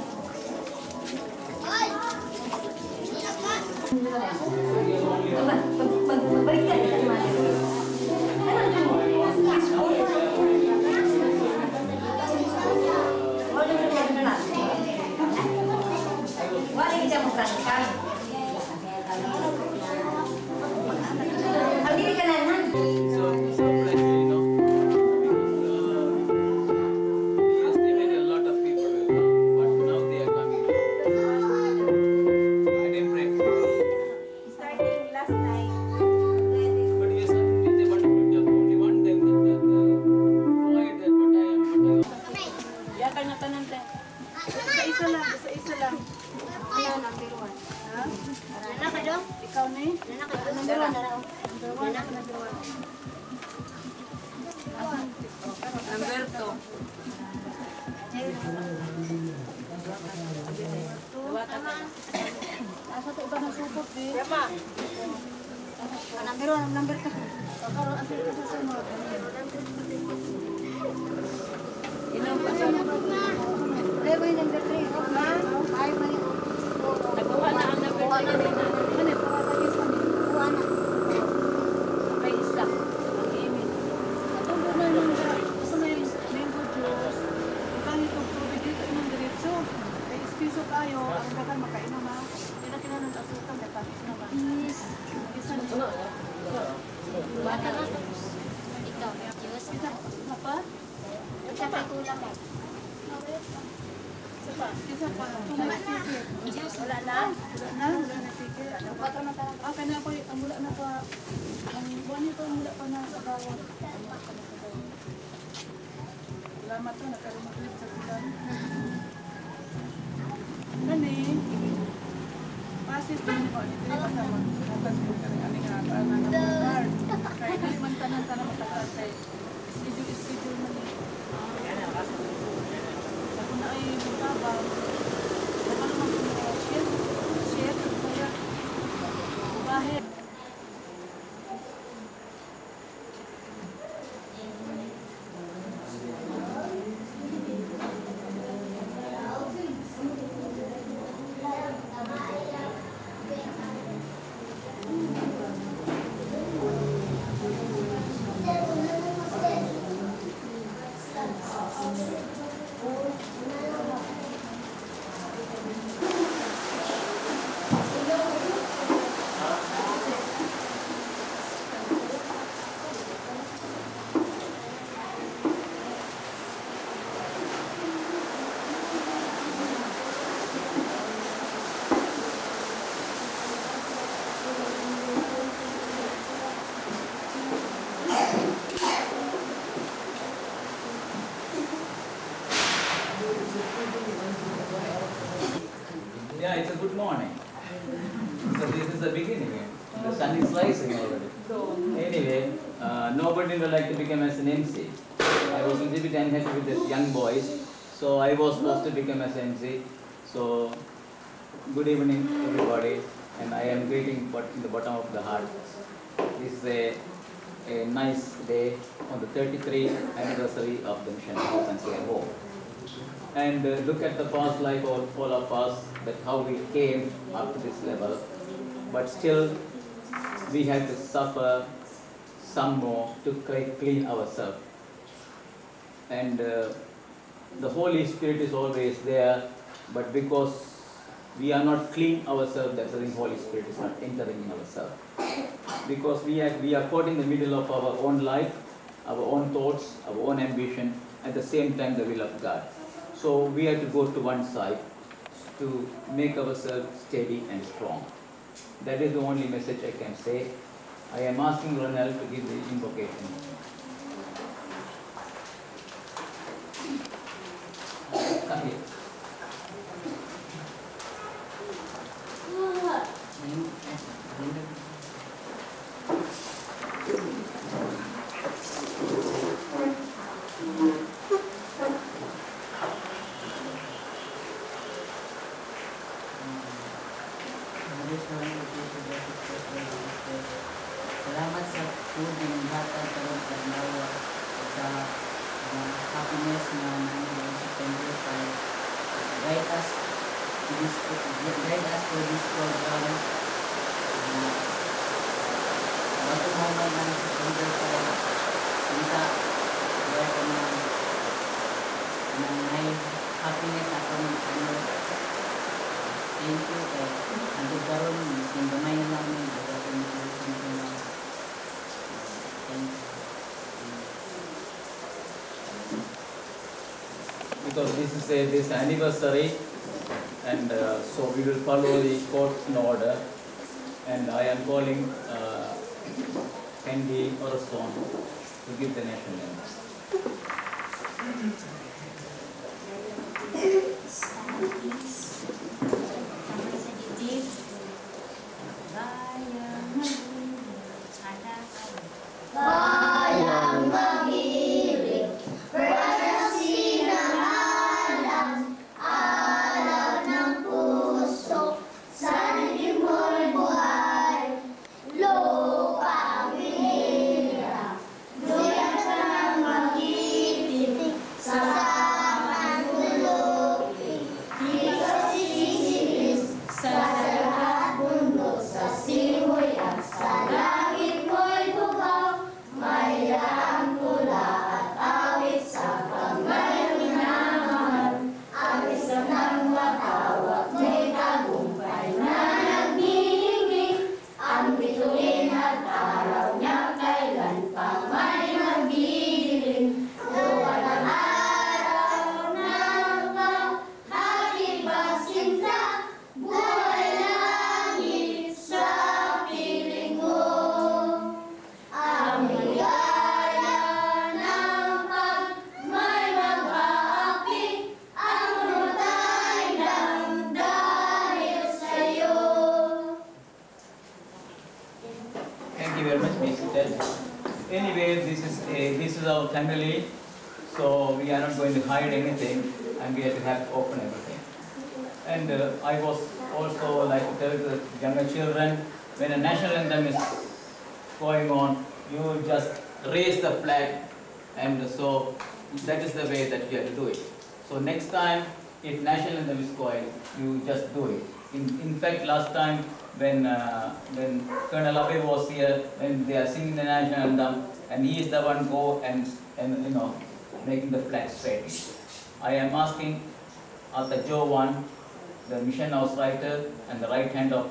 Magbalik ka rin naman. Wala kita mo praktikal. Ang dili ka na naman. So pleasure, you know. We estimated a lot of people will come, but now they are coming. I didn't pray. Starting last night. But yes, it's a wonderful job. Only one thing that provided what I am. Yakan na tanan te. Isa lang. Ano number 1? Ha? Nana ka dong? Ikaw ni? Nana ka dong? Number 1 na lang. Nana ka number 1. Number 2. Asa to iba na supot di? Number 1, number ka. Karon ang sila sa sunod. Ilang pa sa Level number 3. Ay, mali. nagawa na ang number 2 na nina. Ano para sa isa ni? Kuha na. May isa. Ang email. Atong na nang asa na yung mango juice. Ibang itong tubig dito inang diretso. Kay ispiso kayo, ang dagan makainom ha. Hindi na kailangan ng asukan, dapat na ba? Isa na. Bata ka. Ikaw, Diyos. Isa pa? Isa pa kulang mo. Isa pa. Isa pa. Tumay ticket. Diyos, wala na. Wala na. Wala na ticket. Ah, kaya ako, ang mula na pa. Ang buwan nito, mula pa na sa bawat. Salamat to, nagkarumaklip sa silang. Kani, pasis din ko, ito yung kasama. Bukas ko kani, aning nga, para na card. Kaya hindi man tanan matakal kay schedule man eh. Ako na ay magtabang. Saka naman ko na share, kaya bahit. Yeah, it's a good morning. So this is the beginning. The sun is rising already. Anyway, nobody would like to become as an MC. I was a little bit unhappy with the young boys, so I was forced to become as MC. So, good evening everybody, and I am greeting in the bottom of the heart. This is a nice day on the 33th anniversary of the Mission House and Care Home. And look at the past life of all of us, that how we came up to this level. But still, we have to suffer some more to clean ourselves. And the Holy Spirit is always there, but because we are not clean ourselves, that's why the Holy Spirit is not entering in ourselves. Because we are caught in the middle of our own life, our own thoughts, our own ambition, at the same time the will of God. So we have to go to one side to make ourselves steady and strong. That is the only message I can say. I am asking Ronald to give the invocation. sakit. Salamat sa food ng bata karon pagnawa sa happiness na nangyayari sa September 5. Guide us for this program. Bago mo man ang September 5, kita kaya ka ng happiness ako ng ano. Thank you kay ang karon ng gamay na namin because this is this anniversary, and so we will follow the court in order, and I am calling Henry Orson to give the national anthem. Bayang mag-ibig, berasi ng alam, alaw ng puso, sa limo'y buhay, lupang binira, duyan ka ng mag-ibig, sa samang lupig, di ka sisilis, sa lahat mundo, sa simoy at sa langit mo'y bugaw, mayroong pula at awit sa pagmay minamahal. Ang isang ng matawag may tagumpay na nagniningning. Ang bituin at araw niyang kailan pang may magdidilim. Luwan ang araw ng paghatid basinta, buhay langit sa piling mo. Ang ligaya ng pag may mag-aapi, ang rutay ng dahil sa'yo. Thank you very much, Mr. Ted. Anyway, this is our family, so we are not going to hide anything, and we have to have open everything. And I was also like to tell the younger children, when a national anthem is going on, you just raise the flag, and so that is the way that you have to do it. So next time, if national anthem is going, you just do it. In fact, last time when Colonel Abe was here, when they are singing the national anthem, and he is the one go and you know making the flag straight. I am asking Arthur Joe One, the mission house writer, and the right hand of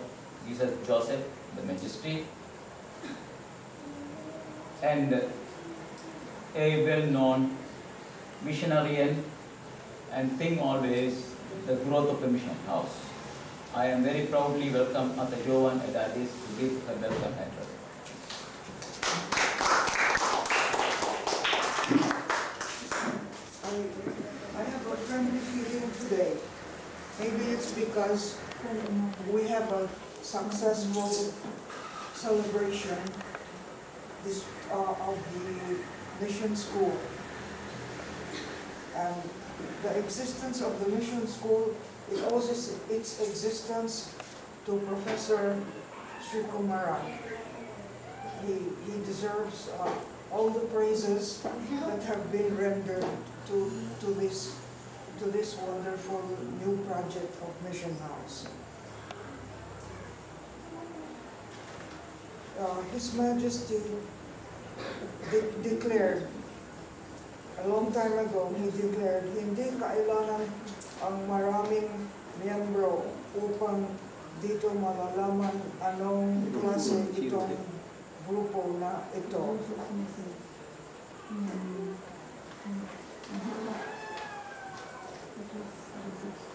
Jesus Joseph, the magistrate, and a well-known missionarian, and think always the growth of the mission house. I am very proudly welcome Arthur Joan Edadis to give her welcome address. I have a friendly feeling today. Maybe it's because we have a successful celebration of the mission school. And the existence of the mission school is also its existence to Professor Srikumaran. He deserves all the praises that have been rendered to this wonderful new project of Mission House. His Majesty declared, a long time ago, he declared, hindi kailangan ang maraming miyembro upang dito malalaman anong klase itong grupo na ito.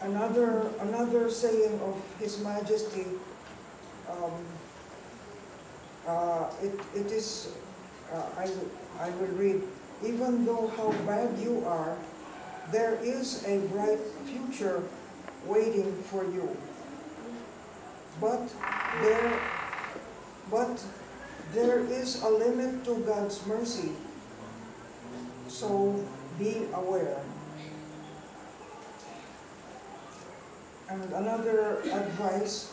Another saying of His Majesty, it is, I will read, even though how bad you are, there is a bright future waiting for you. But there, but there is a limit to God's mercy. So be aware. And another advice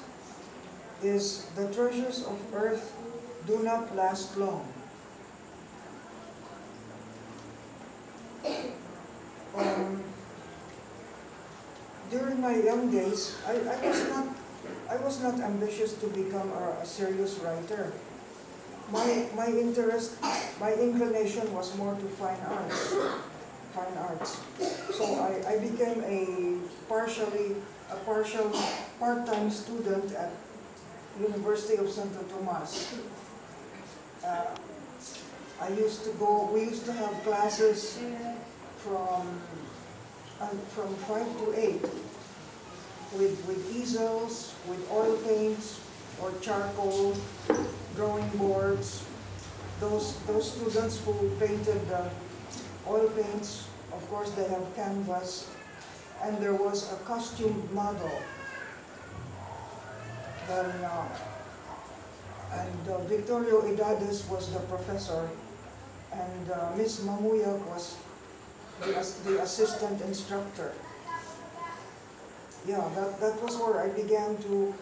is the treasures of earth do not last long. During my young days, I was not ambitious to become a serious writer. My interest, my inclination was more to fine arts. So I became a partial part-time student at University of Santo Tomas. We used to have classes from 5 to 8 with easels, with oil paints or charcoal, drawing boards. Those students who painted the oil paints, of course they have canvas, and there was a costume model. Victorio Idades was the professor, and Miss Mamuyak was the assistant instructor. Yeah, that was where I began to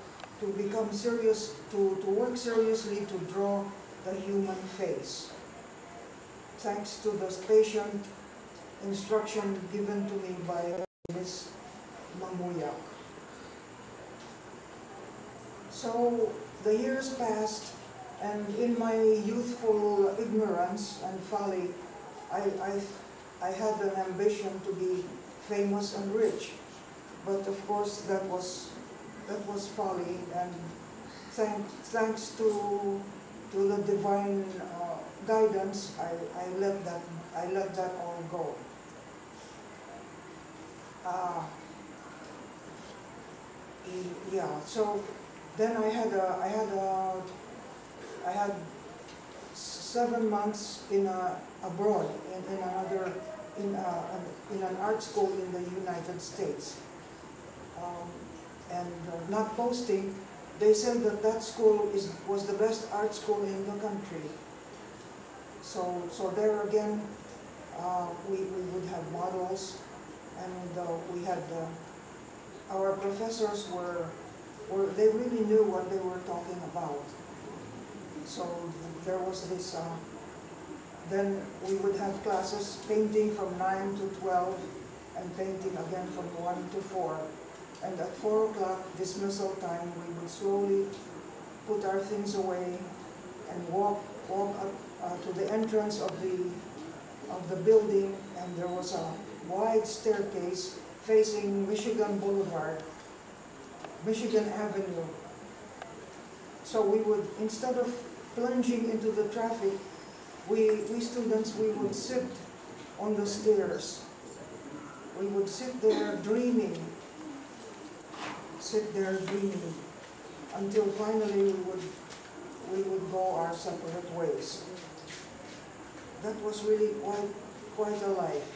become serious, to work seriously to draw the human face. Thanks to the patient instruction given to me by Miss Mamuyak. So the years passed, and in my youthful ignorance and folly, I had an ambition to be famous and rich. But of course that was folly, and thanks to the divine guidance, I let that all go. Yeah. So then I had 7 months abroad in an art school in the United States. Not boasting, they said that school was the best art school in the country. So there again, we would have models, and we had our professors they really knew what they were talking about. So there was this. Then we would have classes, painting from 9 to 12, and painting again from 1 to 4. And at 4 o'clock, dismissal time, we would slowly put our things away and walk up to the entrance of the building, and there was a wide staircase facing Michigan Boulevard, Michigan Avenue. So we would, instead of plunging into the traffic, we students would sit on the stairs. We would sit there dreaming until finally we would go our separate ways. That was really quite a life.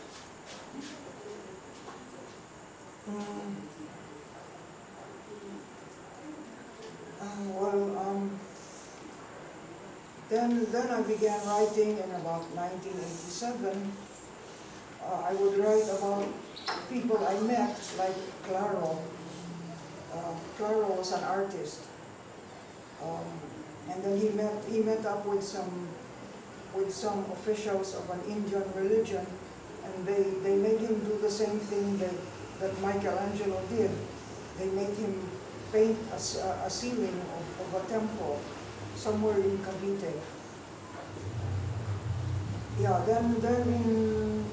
Then I began writing in about 1987. I would write about people I met, like Claro. Claro was an artist, and then he met up with some officials of an Indian religion, and they made him do the same thing that Michelangelo did. They made him paint a ceiling of a temple somewhere in Cavite. Yeah, then in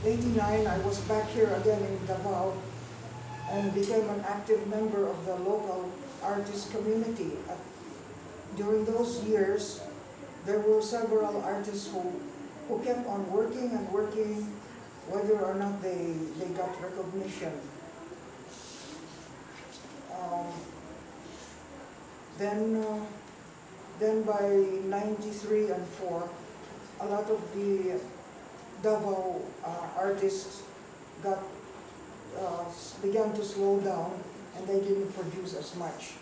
'89 I was back here again in Davao, and became an active member of the local artist community. During those years, there were several artists who kept on working and working, whether or not they got recognition. Then by '93 and '4, a lot of the Davao artists got began to slow down, and they didn't produce as much.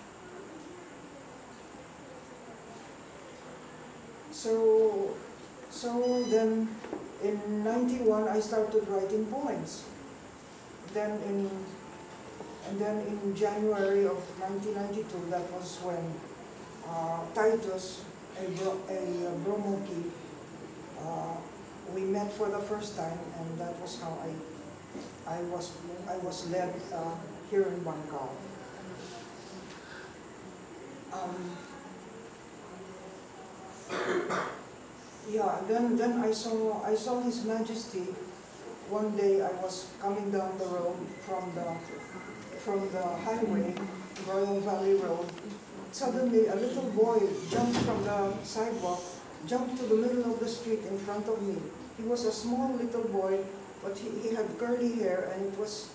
So then in 91 I started writing poems. Then in January of 1992, that was when Titus, a Bromoki, we met for the first time, and that was how I was led here in Bangkok. Yeah, then I saw His Majesty. One day I was coming down the road from the highway, Royal Valley Road. Suddenly a little boy jumped from the sidewalk, jumped to the middle of the street in front of me. He was a small little boy, but he had curly hair and it was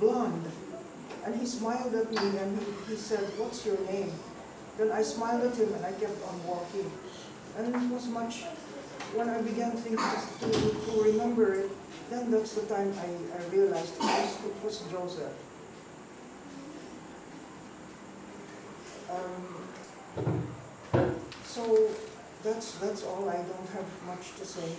blonde. And he smiled at me and he said, "What's your name?" Then I smiled at him and I kept on walking. And it was much, when I began to remember it, then that's the time I realized it was Joseph. So that's all. I don't have much to say.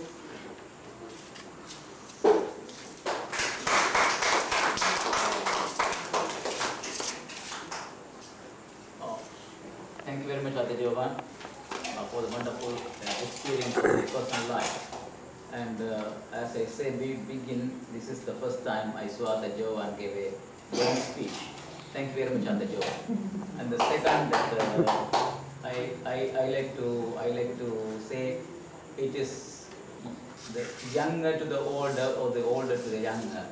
Thank you very much, Ate Jovan, for the wonderful experience of your personal life. And as I say, this is the first time I saw Ate Jovan give a long speech. Thank you very much, Ate Jovan. And the second that I like to say, it is the younger to the older or the older to the younger.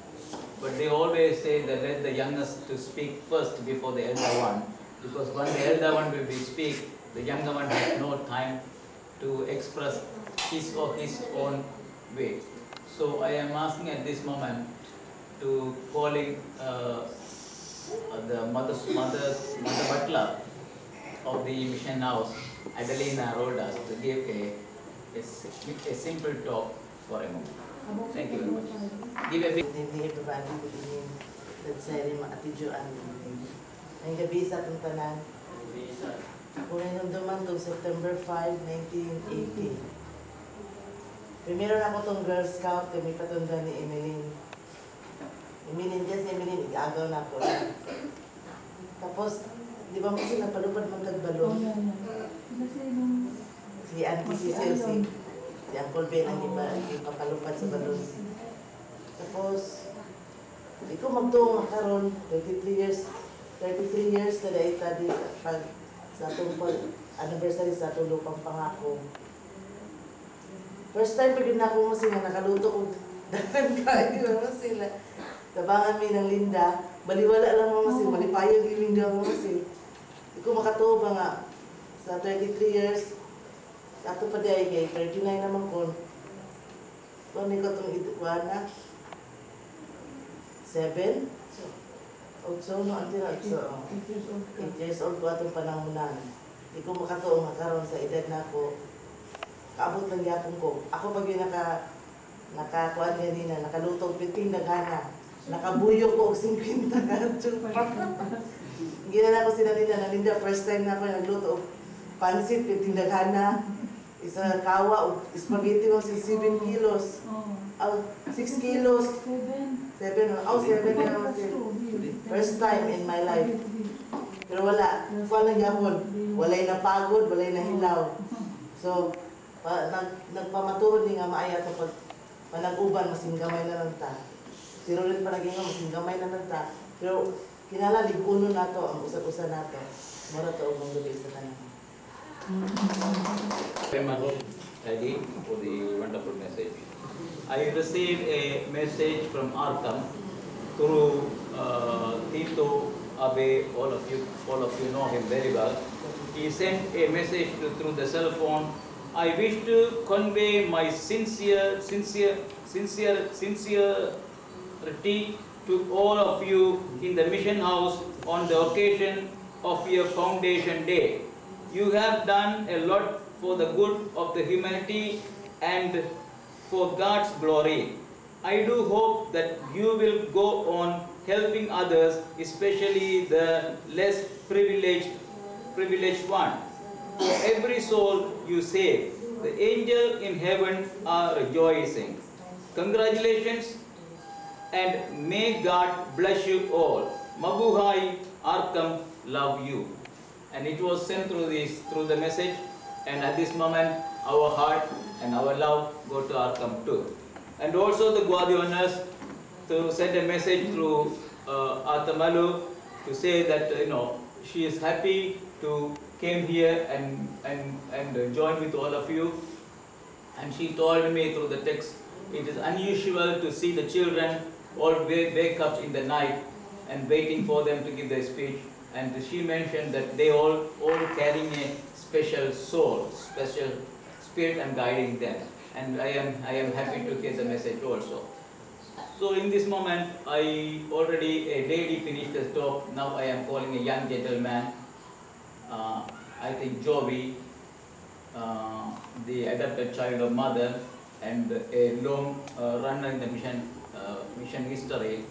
But they always say that let the youngest to speak first before the elder one. Because when the elder one will speak, the younger one has no time to express his or his own way. So I am asking at this moment to calling the mother butler of the mission house, Adelina Rodas, to give a simple talk for a moment. Thank you very much. Give a big... Good evening, everybody. Good evening. Let's say, Ate Joanne. Ngayong gabi sa atong tanan. Kung nanumduman itong September 5, 1980. Primero na ako itong Girl Scout, kami patunda ni Emeline. Emeline, yes, Emeline, igaagaw na ako. Tapos, di ba mo kasi napalupad mong tagbalon? Si Auntie Cecil, si Uncle Ben ang ipapalupad sa balon. Tapos, di ko magtuong makaroon, 33 years na dahil tadi sa atong anniversary sa atong lupang pangako. First time pag na ako mo sila, nakaluto ko dahan kayo mo sila. Tabangan mi ng Linda, baliwala lang mo sila, malipayag yung Linda mo sila. Di ko makatuwa ba nga, sa 23 years, sa ato pa dahil kay 39 naman ko. Kung hindi ko itong ituwa na, 7? So, no, until 8 years old ko atong panamunan. Di ko makatuong makaroon sa edad na ako. Kaabot lang yapon ko. Ako pag yung nakakuan niya nina, nakalutong 15 naghana. Nakabuyo ko og 50 ka. Ginala ko sila nila, nalinda first time na ako nagluto og pansit, 15 naghana. Isa kawa og spaghetti mo si 7 kilos. 6 kilos. 7 na naman sila. First time in my life. Pero wala. Walang yapon. Walay na pagod, walay na hilaw. So, nagpamaturod ni nga maaya ito pag panag-uban, masing gamay na lang ta. Si Rolin pa naging nga, masing gamay na lang ta. Pero, kinala, liguno na to, ang usap-usa na to. Mara to, ang gabi sa tanan. Very much, Eddie, for the wonderful message. I received a message from Arkham through Tito Abe. All of you know him very well. He sent a message through the cell phone. I wish to convey my sincerity to all of you in the mission house on the occasion of your foundation day. You have done a lot for the good of the humanity and for God's glory. I do hope that you will go on helping others, especially the less privileged one. For every soul you save, the angels in heaven are rejoicing. Congratulations, and may God bless you all. Mabuhay, Arkham, love you. And it was sent through the message, and at this moment our heart and our love go to Arkham too. And also the Guadionas to send a message through Atamalu to say that she is happy to came here and join with all of you. And she told me through the text, it is unusual to see the children all wake up in the night and waiting for them to give their speech. And she mentioned that they all carrying a special soul, special spirit and guiding them. And I am happy to hear the message also. So in this moment, I already a lady finished the talk. Now I am calling a young gentleman. I think Jovi, the adopted child of mother, and a long runner in the mission history.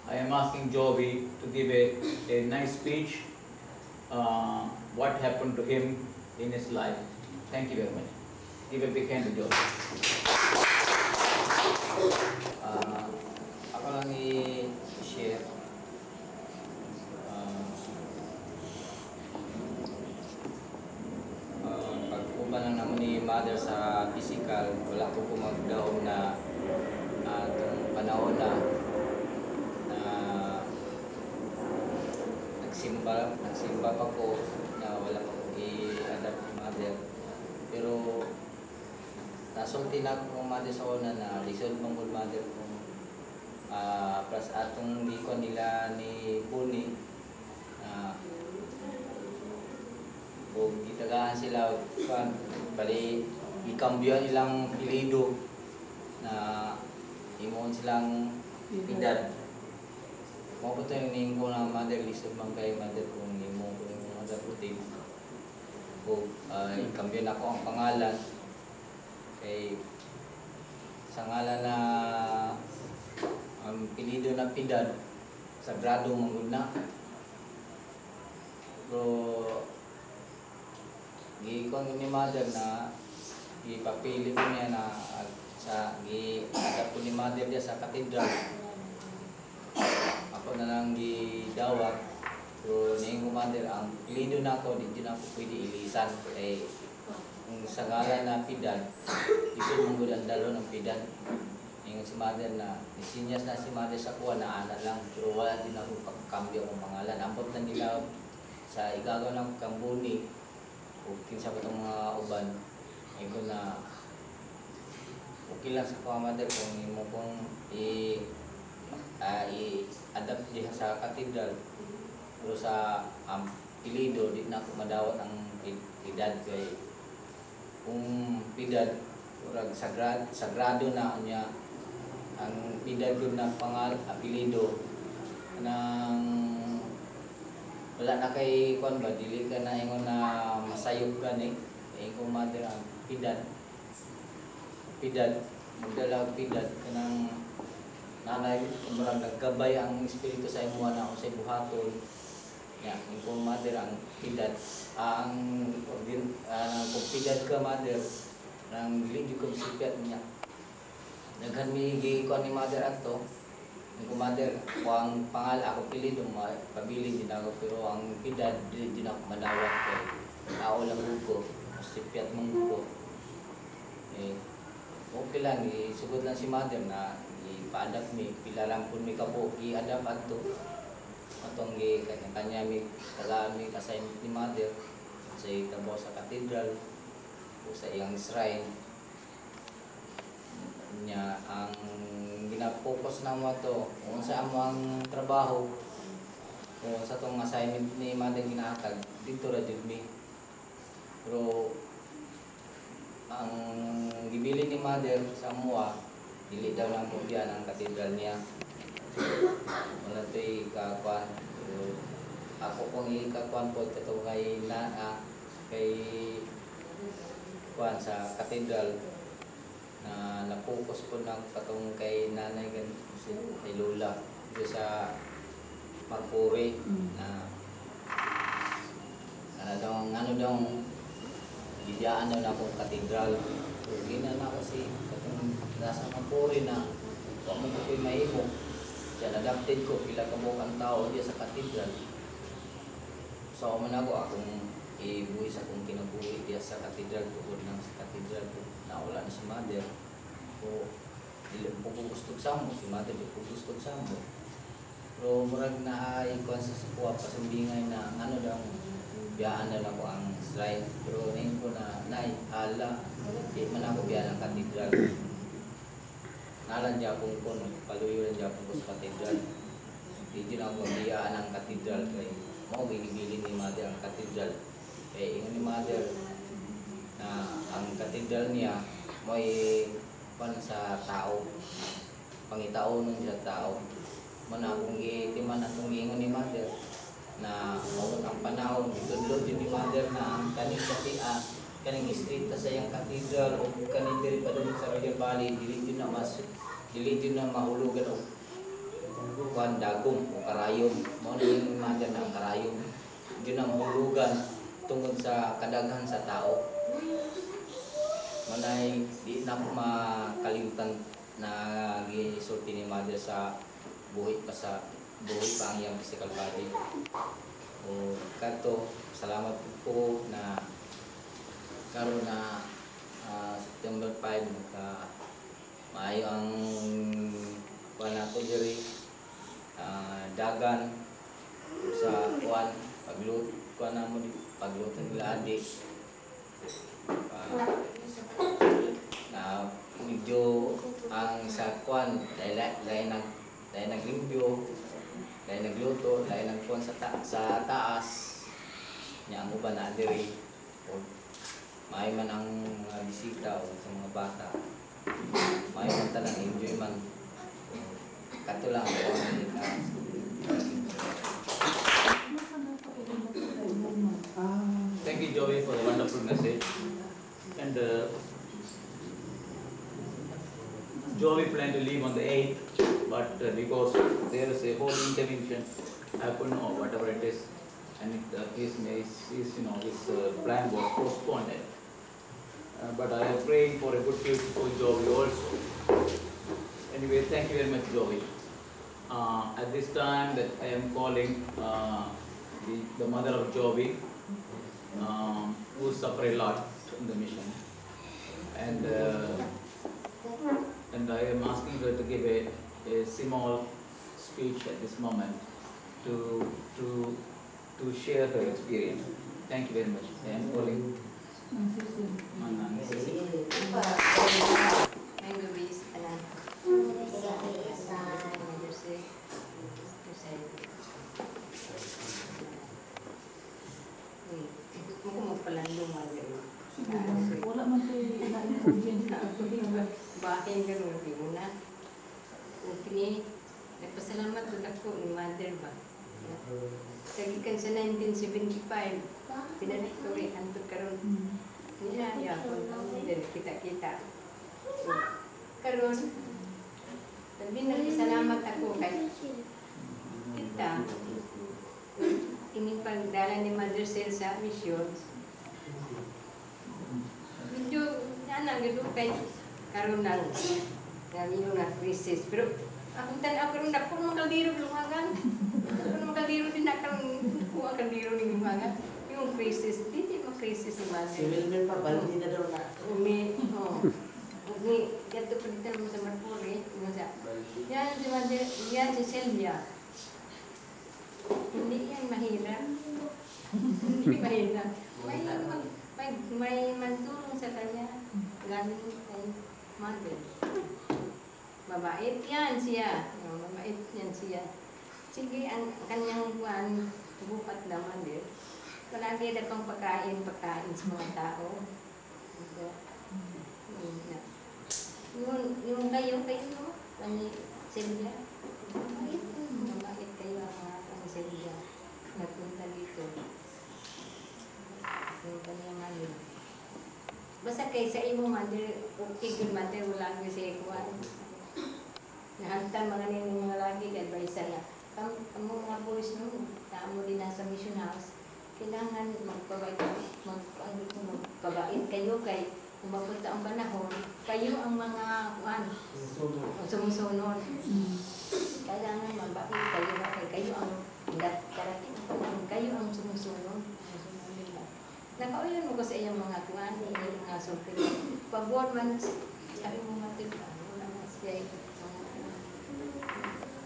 I am asking Jovi to give a nice speech. What happened to him in his life? Thank you very much. Give a big hand to Jovi. Ako lang i-share. Pagkuban lang naman ni mother sa physical, wala ko pumagdaong na itong panahon na nagsimba pa ko na wala pa ko i-adapt ni mother. Pero nasulti na ko mother sa una na lisod mong mother ko. Plus atong likon nila ni Buni kung gitagaan sila bali ikambyo nilang pilido na imon silang edad. Mo po ito yung ningko ng mother, lisod man kay mother kung imo ko yung mother puting. Kung ikambyo na ko ang pangalan kay sa ngalan na ang pilido na Pidad, sagrado manggod na. Pero giikon ni mother na ipapili ko niya na sa gi-adapt ko ni mother niya sa katedral. Ako na lang gidawat. Pero niing ko mother, ang pilido na ako, di na ako pwede ilisan. Kaya kung sa ngalan na Pidad, isod manggod ang dalo ng Pidad. Yung si mother na isinyas na si mother sa kuha na ana lang, pero wala din ako pagkambyo ng pangalan. Ambot na nila sa igagaw ng Kambuni o kinsa pa itong mga uban. Ngayon ko na okay lang sa kuha mother kung mo kong i-adapt diha sa katedral. Pero sa pilido, di na ako madawat ang Pidad kay kung Pidad, sagrado na niya ang Pidad na apelido nang wala na kay kon ba dili ka na ingon na masayop ka ni kung mother ang Pidad magdala Pidad kanang nanay kumbaga naggabay ang espiritu sa imo na usay buhaton ya kung mother ang Pidad ang kung Pidad ka mother nang dili ko sipiat niya. Naghan mi giikon ni mother ato. Kung mother, kung pangal ako pili dong pabili din ako pero ang Pidad din ako madawat kay tao lang ko, sipiat mong ko. Okay lang, isugod lang si mother na ipa-adapt mi, pila lang pun mi kapo i-adapt ato. Atong kanya mi tagaan mi kasay ni mother sa itabo sa katedral o sa iyang shrine. Nya ang ginapokus na mo to kung sa amo ang trabaho kung sa tong assignment ni mother ginahatag dito ra jud mi pero ang gibili ni mother sa mua dili daw lang po diyan ang katedral niya wala to'y kakuan ako kung ikakuan po ito kay kay kuan sa katedral na napokus po ng patong kay nanay kay Lola dito sa Marpuri na ano daw bigyan daw na akong katedral. So, ginan ako si katong nasa Marpuri na kung mo ko'y mahimo. Siya adapted ko pila ka ang tao diya sa katedral. So man ako akong ibuhi sa akong kinabuhi diya sa katedral tungod ng sa katedral ko nawala na si mother. So dili po ko gusto sa mo si mother di ko gusto sa mo. Pero murag na ikuan sa kuha pasambingay na ano daw biyaan na lang ko ang slide. Pero ngayon ko na ala di man ako biyaan ng katedral. Nalan dyan akong ko, paluyo lang dyan akong ko sa katedral. Hindi na ako biyaan ng katedral kaya mau binibili ni mother ang katedral. Kaya ingon ni mother na ang katedral niya may pan sa tao. Pangitao nun sa tao. Mana akong itiman atong ingon ni mother na maunod ang panahon itudlod yun ni mother na ang kaning katia kaning street sa iyang katedral o kaning diri pa doon sa Royal Valley dili din na mahulugan o kuan dagom o karayom mo ni yung mother na ang karayom yun ang mahulugan tungkol sa kadaghan sa tao manay di na ko makalimutan na gisulti ni mother sa buhi pa ang iyang physical body. O kato, salamat po na karon na September 5 maayo ang kuan nato diri dagan sa kuan pagluto kuan namo di pagluto nila adi na medyo ang sa kuan dahil naglimpyo dahil nagluto dahil nagkuhan sa taas niya ang uban na diri o may man ang mga bisita o sa mga bata may man talang enjoy man kato lang Thank you, Joey, for the wonderful message. And Joey planned to leave on the 8th, but because there is a whole intervention happen or whatever it is, and his plan was postponed. But I am praying for a good future for Joey also. Anyway, thank you very much, Joey. At this time that I am calling the mother of Joey, who suffered a lot in the mission, and I am asking her to give a small speech at this moment to share her experience. Thank you very much. I am calling wala man tayo na-audience na Bakit ganun, di mo na. Kini, nagpasalamat doon ako ni mother ba. Kagikan sa 1975, pinalik ko rin, antod karon. Niyaya ko, din kita-kita. Karon, sabi nagpasalamat ako kay kita. Ini pagdala ni Mother Cell sa missions. Medyo, ganun kay karon nang nalino na crisis. Pero akong tanaw karon na kung makaldiro lumagan. Kung makaldiro din na karon kung makaldiro ning lumagan. Yung crisis, hindi mo crisis ni Mother. Si Wilmer pa, balik na daw na. Gato pa dito mo sa Marpuri. Yan si Mother, yan si Sylvia. Hindi yan mahirap. Hindi mahirap. May mantulong sa kanya. Galing kay Mother. Mabait yan siya. Mabait yan siya. Sige, ang kanyang bukat na Mother. Palagi na pang pagkain sa mga tao. Yung kayo, kani Sylvia. Mabait kayo ang mga kani Sylvia. Nagpunta dito. Yung kanyang Mother. Basta kay sa imo man, okay good matter, wala ko siya kuhan. Nahantan mga nini mga lagi, kay advice na, kamu mga boys no, mo din nasa mission house, kailangan magpabait kayo kay kung mapunta ang panahon, kayo ang mga sumusunod. Kailangan mabait kayo na kayo ang darating ang panahon, kayo ang sumusunod. Nakaulan mo ko sa iyong mga kuwan, iyong mga sulti. Pag-board man, sabi mo matip, wala na siya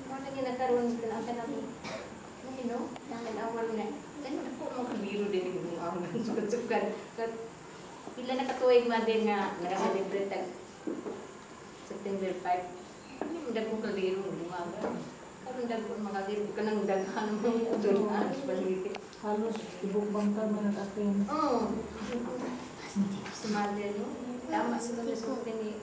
wala nga nagkaroon ka lang ka namin. No? Nangalawan na. Ano na po mga kabiro din yung mga sukat-sukat. Pila na katuwing man din nga naka-celebrate ang September 5. Yung dagong kaliro, lumaga. Karoon dagong mga kaliro, ka nang daghan ng mga utunan. Halos ibang bangka na nag-atin. Oo. Si Mother, no? Tama sila sa sulti ni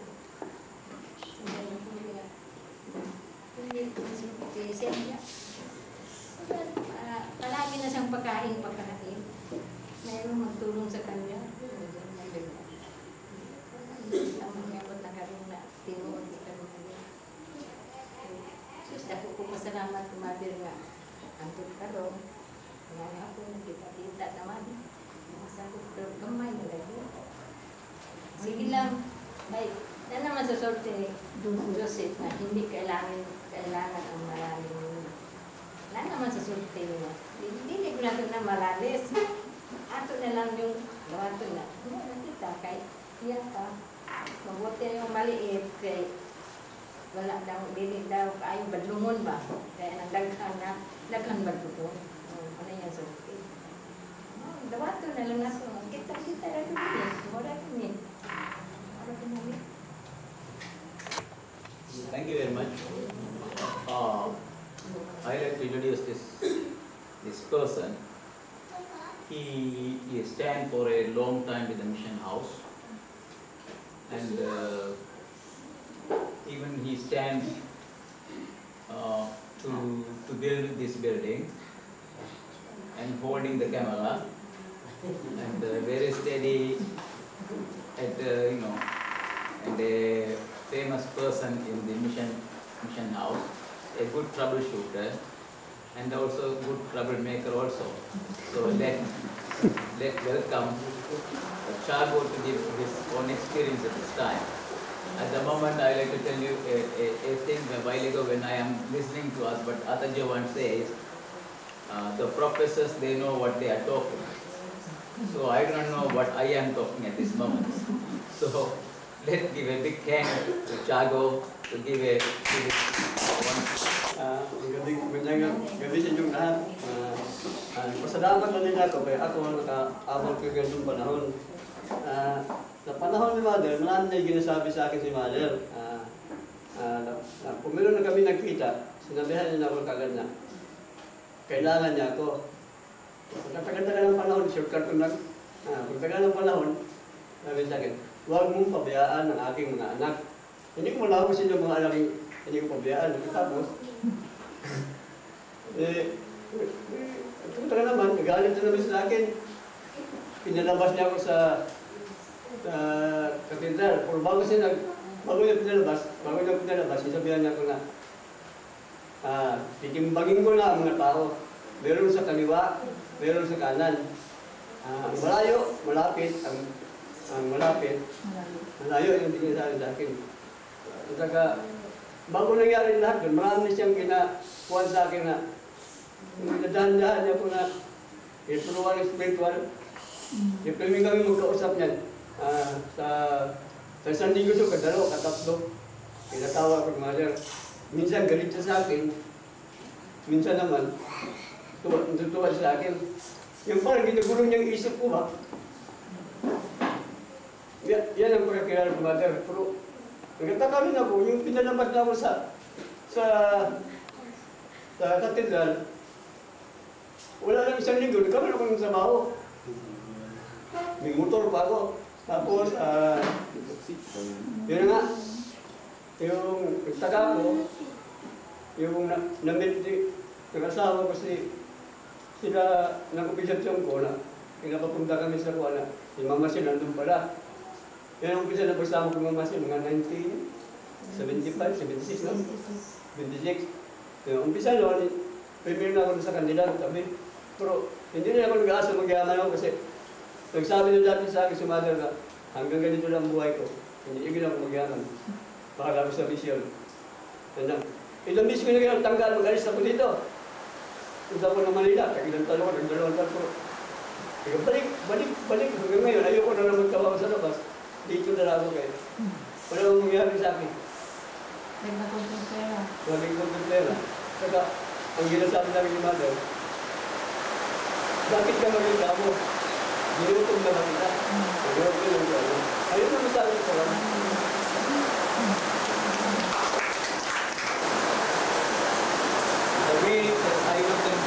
palagi na siyang pagkain. Mayroong magtulong sa kanya. Tama nga po nakaroon na tinuod sa kanya. Sus, ako po pasalamat kung Mother nga. Antod ka rin. Nga po, nagkita-kita naman. Masakot pero kamay na lagi. Sige lang. Ay, na naman sa sorte ni Joseph na hindi kailangan ang malalim. Wala naman sa sorte niya. Hindi ko natin na malalis. Ato na lang yung gawato na. Hindi na kita kay iya ka. Mabuti yung maliit kay wala daw, hindi daw kayo badlungon ba? Kaya nang daghan badlungon. Ano yan sorte? Gawato na lang nato. Kita rin yun. Wala rin yun. Thank you very much. I like to introduce this person. He stand for a long time with the mission house, and even he stands to build this building and holding the camera and very steady at and a famous person in the mission house, a good troubleshooter, and also good troublemaker also. So let's welcome Chago to give his own experience at this time. At the moment, I like to tell you a thing a while ago when I am listening to us, but Atajawan says, the professors, they know what they are talking. So I don't know what I am talking at this moment. So let's give a big hand to Chago to give one. Gabi sa inyong lahat. Pasalamat na nila ako kaya ako nakaabot ko ganitong panahon. Sa panahon ni Mother, marami na ginasabi sa akin si Mother. Kung meron na kami nagkita, sinabihan niya ako kagad na kailangan niya ako. Pagkatagal ng panahon, shortcut ko lang. Pagkatagal ng panahon, sabi sa akin, huwag mong pabayaan ang aking mga anak. Hindi ko malaman sa inyo mga anak hindi ko pabayaan. Tapos, pagkatagal naman, nagalit na naman sa akin. Pinalabas niya ako sa katedral. Pero bago niya pinalabas, isabihan niya ko na, titimbangin ko na ang mga tao. Meron sa kaliwa, meron sa kanan. Ang malayo, malapit, ang malapit, malayo yung tingin sa akin. At saka, bago nangyari lahat doon, marami siyang kinakuha sa akin na nadahan-dahan niya po na spiritual. Yung kami magkausap niyan. Sa isang linggo ito, kadalo, katatlo. Pinatawa ko ng Mother. Minsan galit siya sa akin. Minsan naman, tuwa sa akin. Yung parang ginagulong niyang isip ko ba? Yan ang pagkakilala ng Mother. Pero, nagtataka rin ako, yung pinalabas na ako sa katedral, wala lang isang linggo, nagkaroon ako ng trabaho. May motor pa ako. Tapos, yun nga, yung nagtaka ko, yung namit ng asawa ko sila nag-upisasyon ko na pinapapunta kami sa kuwana. Si Mama siya nandun pala. Yan ang umpisa na pagsama ko mga masin, mga 1975, 76, no? 26. Yung umpisa noon, premier na ako sa kanila, sabi. Pero hindi na ako nag-aasa mag-yaman ako kasi nagsabi na dati sa akin si mother na hanggang ganito lang ang buhay ko. Hindi ako mag-yaman. Baka ako sa mission. Ilang miss ko na ganyan tanggal, mag-alis ako dito. Punta ko ng Manila, kagilang talo ko, nagdalawang talo ko. Balik. Hanggang ngayon, ayoko na lang magtawa sa labas. Dito na lang ako kayo. Wala akong mangyari sa akin. Nagnakuntong pera. Walang kuntong pera. Saka, ang ginasabi namin ni mother, bakit ka magreklamo? Ginutom na kita. Ayun ang sabi ko lang. The way that I look at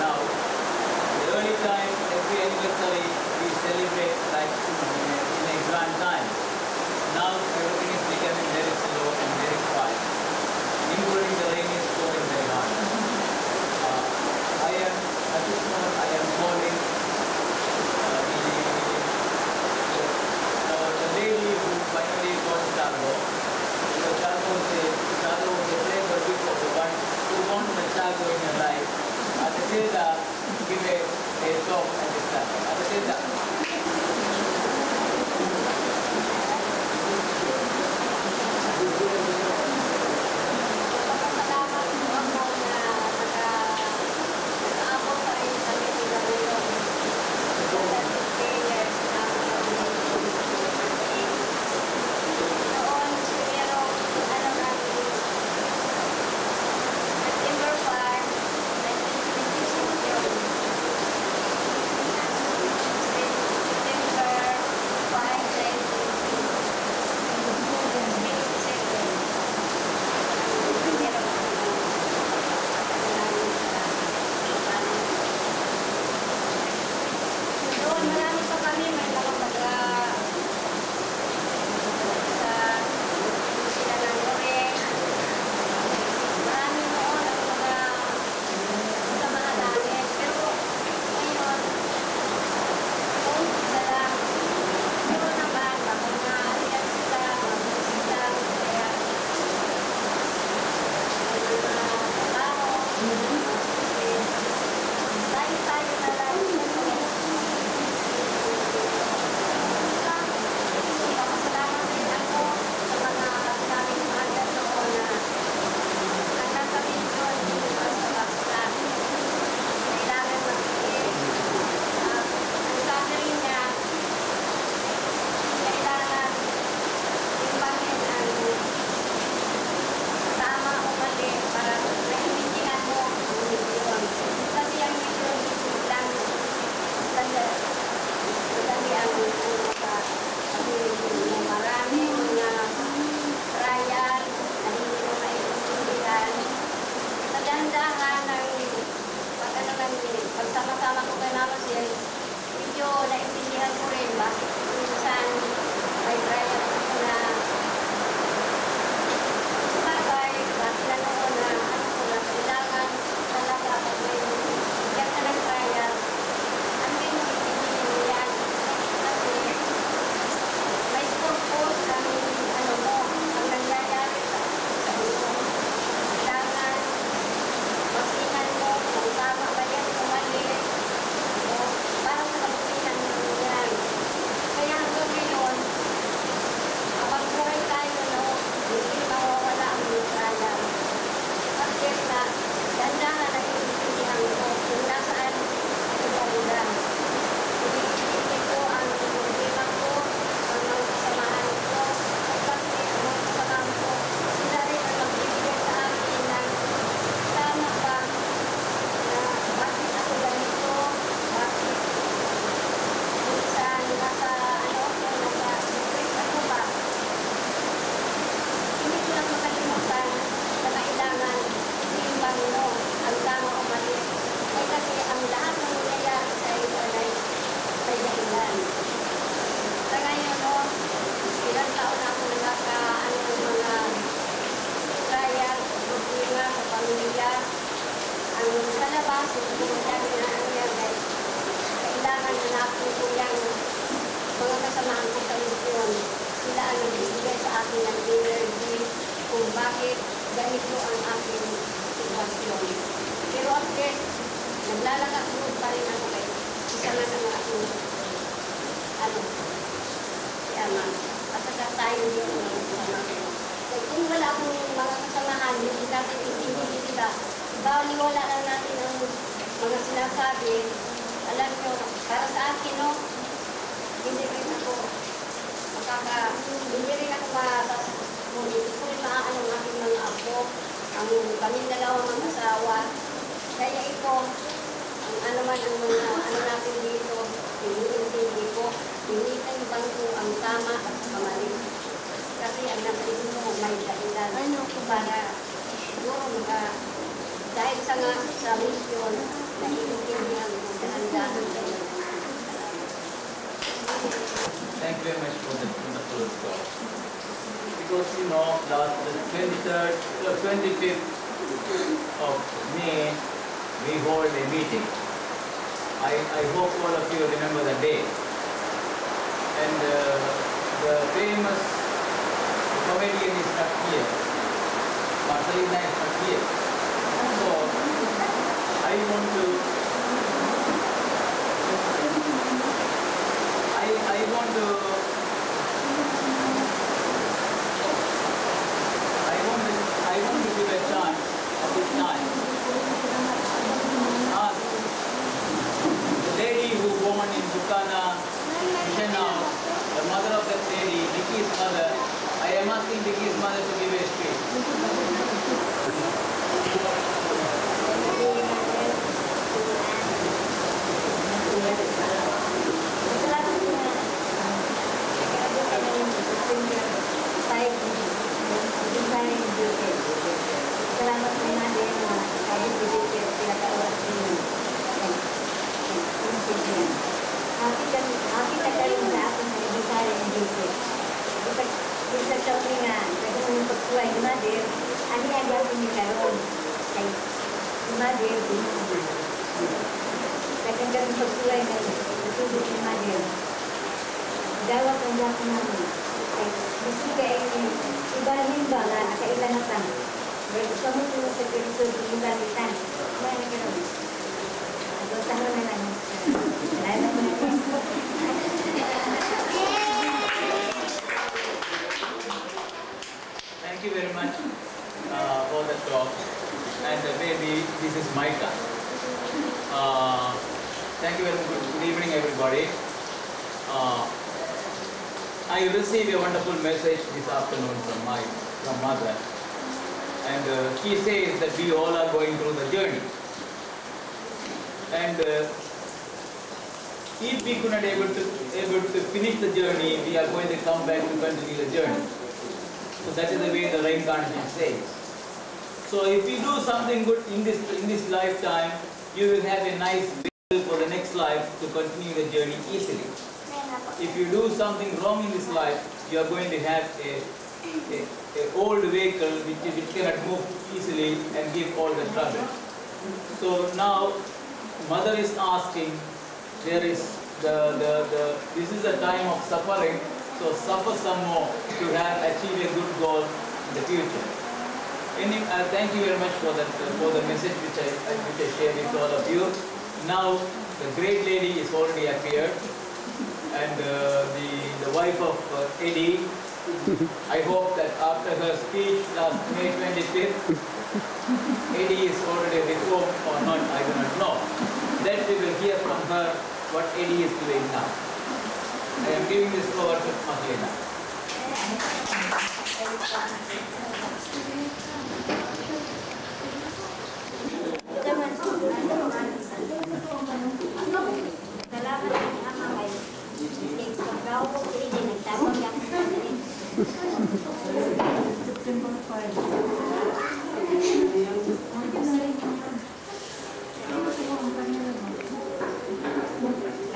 now, the early time, every anniversary, we celebrate like in a grand time. Now everything is becoming very slow and very quiet, including the rain is pouring very hard. At this moment, I am calling the lady who finally got naglalakad pa rin ako kayo. Isa na kami ako, si Ama. At tayo din ng kasama ko. Kung wala akong mga kasamahan, hindi natin intindi sila. Bawaliwala lang natin ang mga sinasabi. Alam nyo, para sa akin, no, hindi rin ako hindi rin ako hindi ko rin maaano ng aking mga apo, ang kaming dalawang mga asawa. Kaya ito, ang ano man ang mga ano natin dito, hindi ko, pilitan bang ko ang tama at kamali. Kasi ang natin mo may dahilan. Para siguro dahil sa mission, naiintindihan ko sa handahan kayo. Thank you very much for the wonderful talk. Because you know, the 25th of May, we hold a meeting. I hope all of you remember the day. And the famous comedian is not here. Marcelina is not here. So, I want to give a chance at this time. Ask the lady who born in Bukana, Mission House, the mother of that lady, Vicky's mother. I am asking Vicky's mother to give a speech. Salamat po natin na kahit hindi pinatawag din. Happy ka kayo sa akin na ibisari ng Joseph. Isa sa nga, kasi nung pagkuhay ni Mother, ano yung gawin niya karoon? Kay Mother, kaya ganun pagkuhay na natubog ni Mother. Dawat ang gawin namin. Kasi kaya ibalhin ba na kailanatan? Gusto mo po sa pirisod yung balitan. May nagkaroon. Ang tanong na lang. Salamat mo na. Thank you very much for the talk. And maybe this is Micah. Thank you very much. Good evening, everybody. I received a wonderful message this afternoon from mother. And she says that we all are going through the journey. And if we could not able to finish the journey, we are going to come back to continue the journey. So that is the way the reincarnation says. So if you do something good in this lifetime, you will have a nice vehicle for the next life to continue the journey easily. If you do something wrong in this life, you are going to have a old vehicle which cannot move easily and give all the trouble. So now, mother is asking, this is a time of suffering, so suffer some more to achieve a good goal in the future. Thank you very much for the message which I share with all of you. Now, the great lady is already appeared, and the wife of Eddie. I hope that after her speech last May 25th, Eddie is already with home or not, I do not know. Then we will hear from her what Eddie is doing now. I am giving this floor to Marcelina.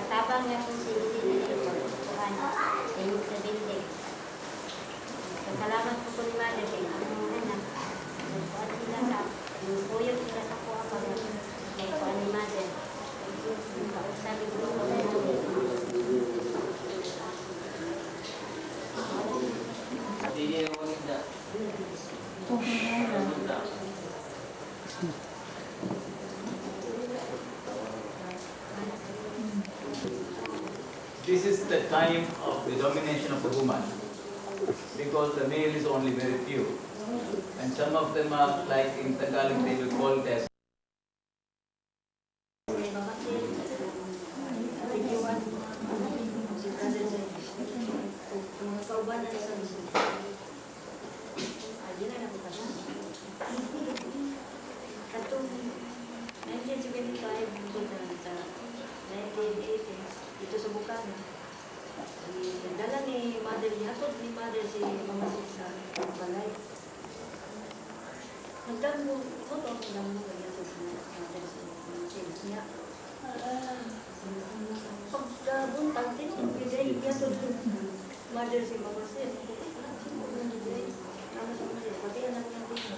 Katabang yang sa building. Salamat po po ni Mother kay ang anak. Kuan sila sa kuya sila sa kuha pa kay kuan ni Mother. Sabi ko the time of the domination of the woman, because the male is only very few. And some of them are like in Tagalog, they will call it as ito sa Bukana. Dala ni mother niya, ni mother si Mama Sid sa balay. Nagdamo, ito ang nagdamo kaya sa mother si Mama Sid niya. Pagkabuntang, tinipigay niya ito mother si Mama Sid. Pati anak niya dito.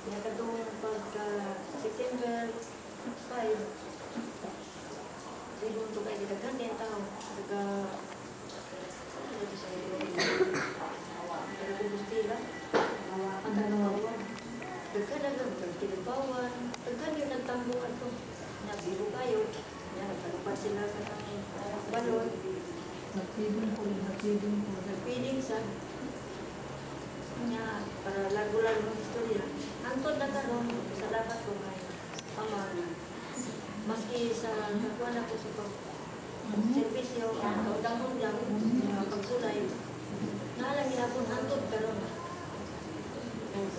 Nakadong pagka September 5, untuk kayak kita kan dia tahu harga itu saya harga bustila antara bawah dekat dalam berkira bawah dekat dia nagtambungan tu na biru kayo na nagtalupat sila ka ng balon nagpiling sa niya para lagu-lagu ng istorya antod na karon sa dapat ko may pamana maski sa nakuha na ko sa pag-servisyo, pagdamon-dam, pagsulay, naalangin ako antod karon.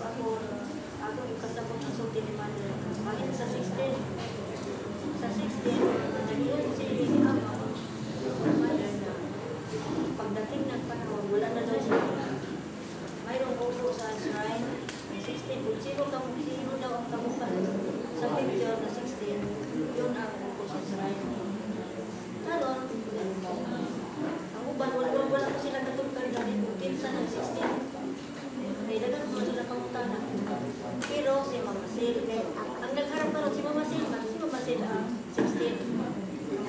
Ako kasabot ang sulti ni Mother. Pagin sa 16, nag-iyon si Ama, Mother na pagdating ng panahon, wala na daw siya. Mayroong upo sa shrine, 16, kung sino daw ang kamukan sa picture na 16, yun ang upo sa shrine. Karon, ang uban, wala ko sila katulkan dahil kinsa ng 16. May dagan ko sila pangutana. Pero si Mama Sil, ang nagharap karon si Mama Sil ang 16.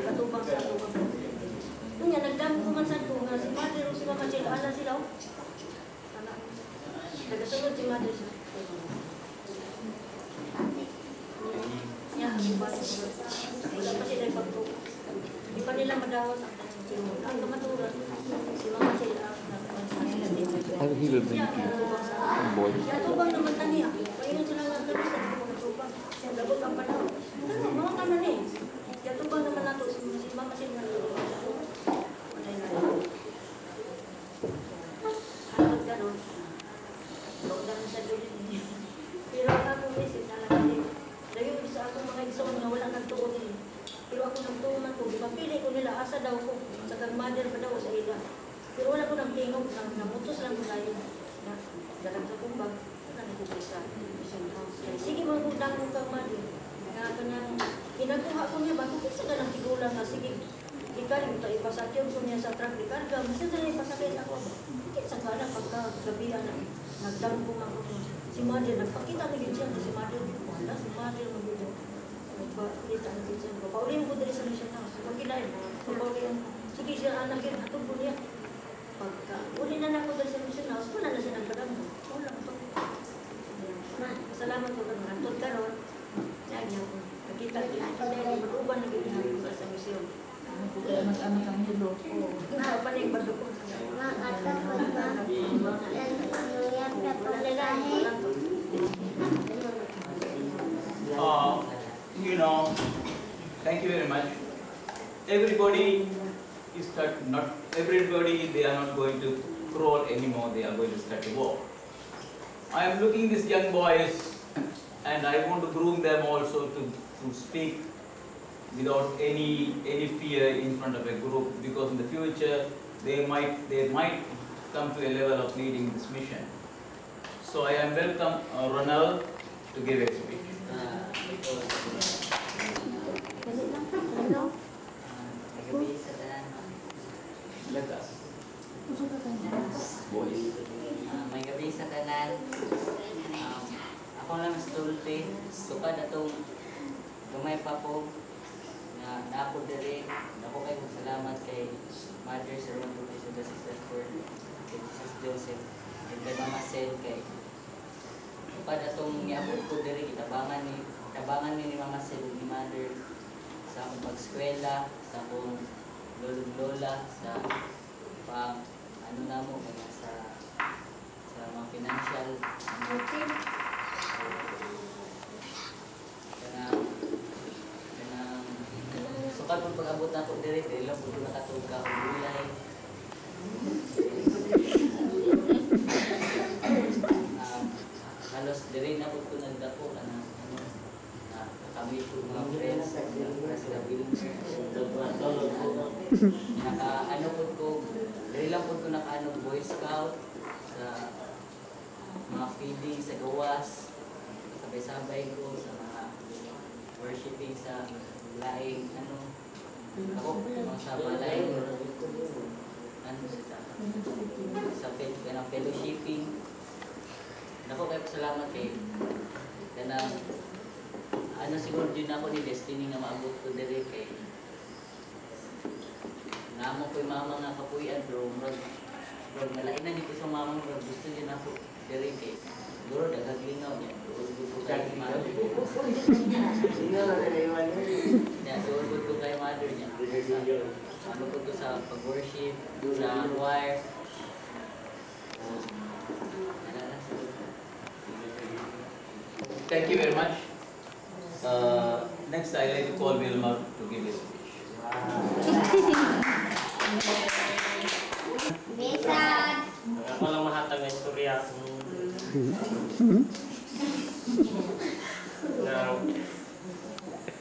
Katubang sa lubang. Kung nga, nagdamo ko man sa ko nga si Mother o si Mama Sil, ala sila o. Nagasunod si Mother siya. Wala pa sila ipagtuko. Di pa nila madawat ang kamaturan. Si Mama sila ang he will bring to boy. tubang naman na niya. Paingon sila lang kami sa mga tubang. Labot ang panahon. Ano, mga kanan eh. Tubang naman nato si Mama sila. Hanap ganon. Logdan sa dulit niya. Pero ako isip na lang din. Dayon sa akong mga igsoon nga wala nagtuon din. Pero ako nagtuon man ko, mapili ko nila asa daw ko sa kag-mother pa daw sa ila. Pero wala ko nang tingog, namutos lang ko dahil na dalang sa kumbag, wala na ko sa mission house. Sige mga kundang mo kag-mother. Nga ka nang kinakuha ko niya, bakit isa ka nang tigulang nga, sige, ikalim ito, ipasakyon ko niya sa truck, ikarga, masya na ipasakyan ako. Bakit sa ka na pagkagabihan na nagdangkong ako si Mother, nagpakita na gid siya si Mother. Wala si Mother magdito. Nagpakita na gid siya. Pauli mo diri sa mission house. Pagkilay mo, pauli sige siya anak yun atong niya. Pagka uli na nako diri sa mission house, wala na siya nagpadamo. Wala to. Salamat po kang antod karon. Yan ko. Nakita kita dili mag-uban na gid sa mission. Mag-ano kang hilo. Panig ba ko? You know, thank you very much. Everybody is not everybody, they are not going to crawl anymore, they are going to start to walk. I am looking these young boys and I want to groom them also to speak without any fear in front of a group, because in the future they might come to a level of leading this mission. So I am welcome Ronald to give a speech. Let us. May gabi sa tanan. Ako lang stulti. Sukad atong gamay pa po na napo diri. Ako kay salamat kay Mother sa Roman Baptist of the Sisters for kay Jesus Joseph. Kay Mama Sil kay sukad atong niabot ko diri kitabangan ni Mama Sil ni Mother sa akong pag-eskwela, sa akong lolo-lola, sa pang ano na mo, kaya sa mga financial sukad po pag-abot na po direct, dahil lang po ito nakatulog ka akong gulay. Halos direct na po ito nagdako na kami po mga friends na sila ano po ko, dahil lang po ito naka Boy Scout sa mga feeding sa gawas, sabay-sabay ko sa mga worshiping sa laing ako mga sa laing sa fellowshipping. Nako kayo salamat kanang siguro din ako ni Destiny nga maabot ko diri kay namo ko yung mama nga kapuyan bro malain na dito sa mama bro gusto din ako diri kay siguro dagaglingaw niya gusto kay mother niya siguro kay mother niya ano ko to sa pag-worship sa choir. Thank you very much. Next, I'd like to call Wilma to give his speech. Besad! Ako lang mahatag na istorya na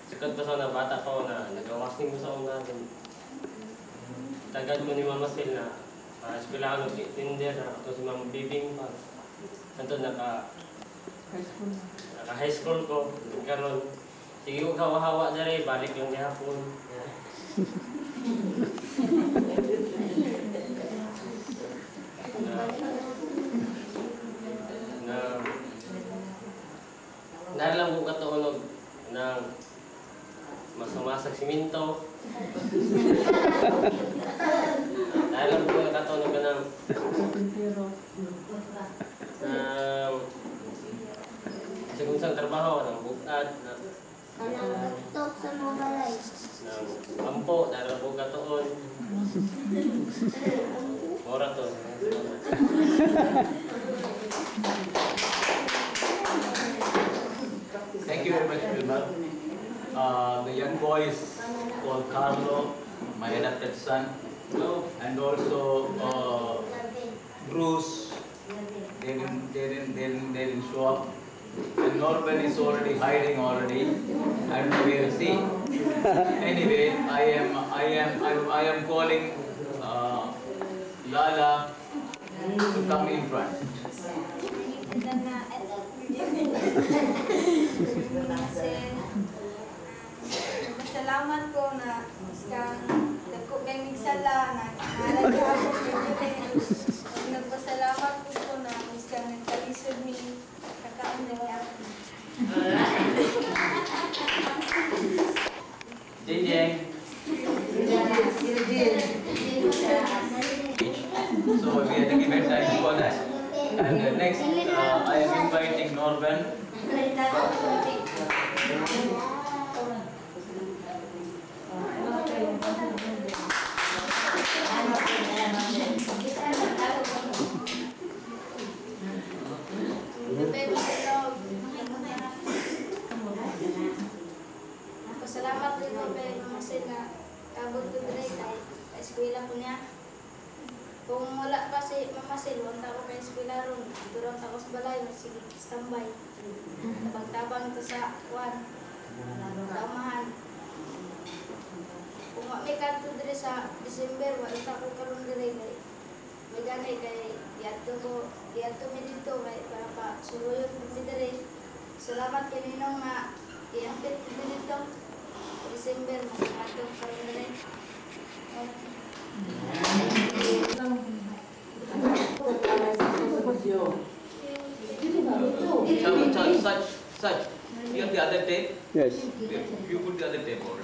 sikat pa sa bata ko na nagawas mo sa una. Tagad mo ni Mama Sil na eskwelahan ng Tinder na ito si Mama Bibing pa. Nandun naka-high school ko. Karon sige ko kawahawa na rin, balik yung dihapon. Nalang ko katuunog ng masamasag siminto. Nalang ko katuunog ng segunsang trabaho ng bukad Talk sa mga ng kampo, nalang ko katuon. Mora to. Thank you very much, Wilma. The young boy is called Carlo, my adopted son, and also Bruce. They didn't show up. And Norman is already hiding already. I don't know where is he. Anyway, I am calling Lala to come in front. Salamat ko na kang dako kay migsala na nalagyan ako nagpasalamat ko na kang nagkalisod mi kakaan niya. Jeng. So we had to give it time for that. And next, I am inviting Norman. Salamat din mo kay Mama Sil na kabot ko diri kay eskwela ko niya. Kung wala pa si Mama Sil, wala ko kay eskwela ron. Durang ako sa balay, sige standby. Pagtabang to sa kwan. Tamahan. Kung may kanto diri sa December, wala ko karon diri kay may gani kay diadto mi dito kay para pa suloyon mi diri. Salamat kay Ninong na iapit dito. December, mag-atong karon diri. Such. You have the other tape? Yes. You put the other tape over.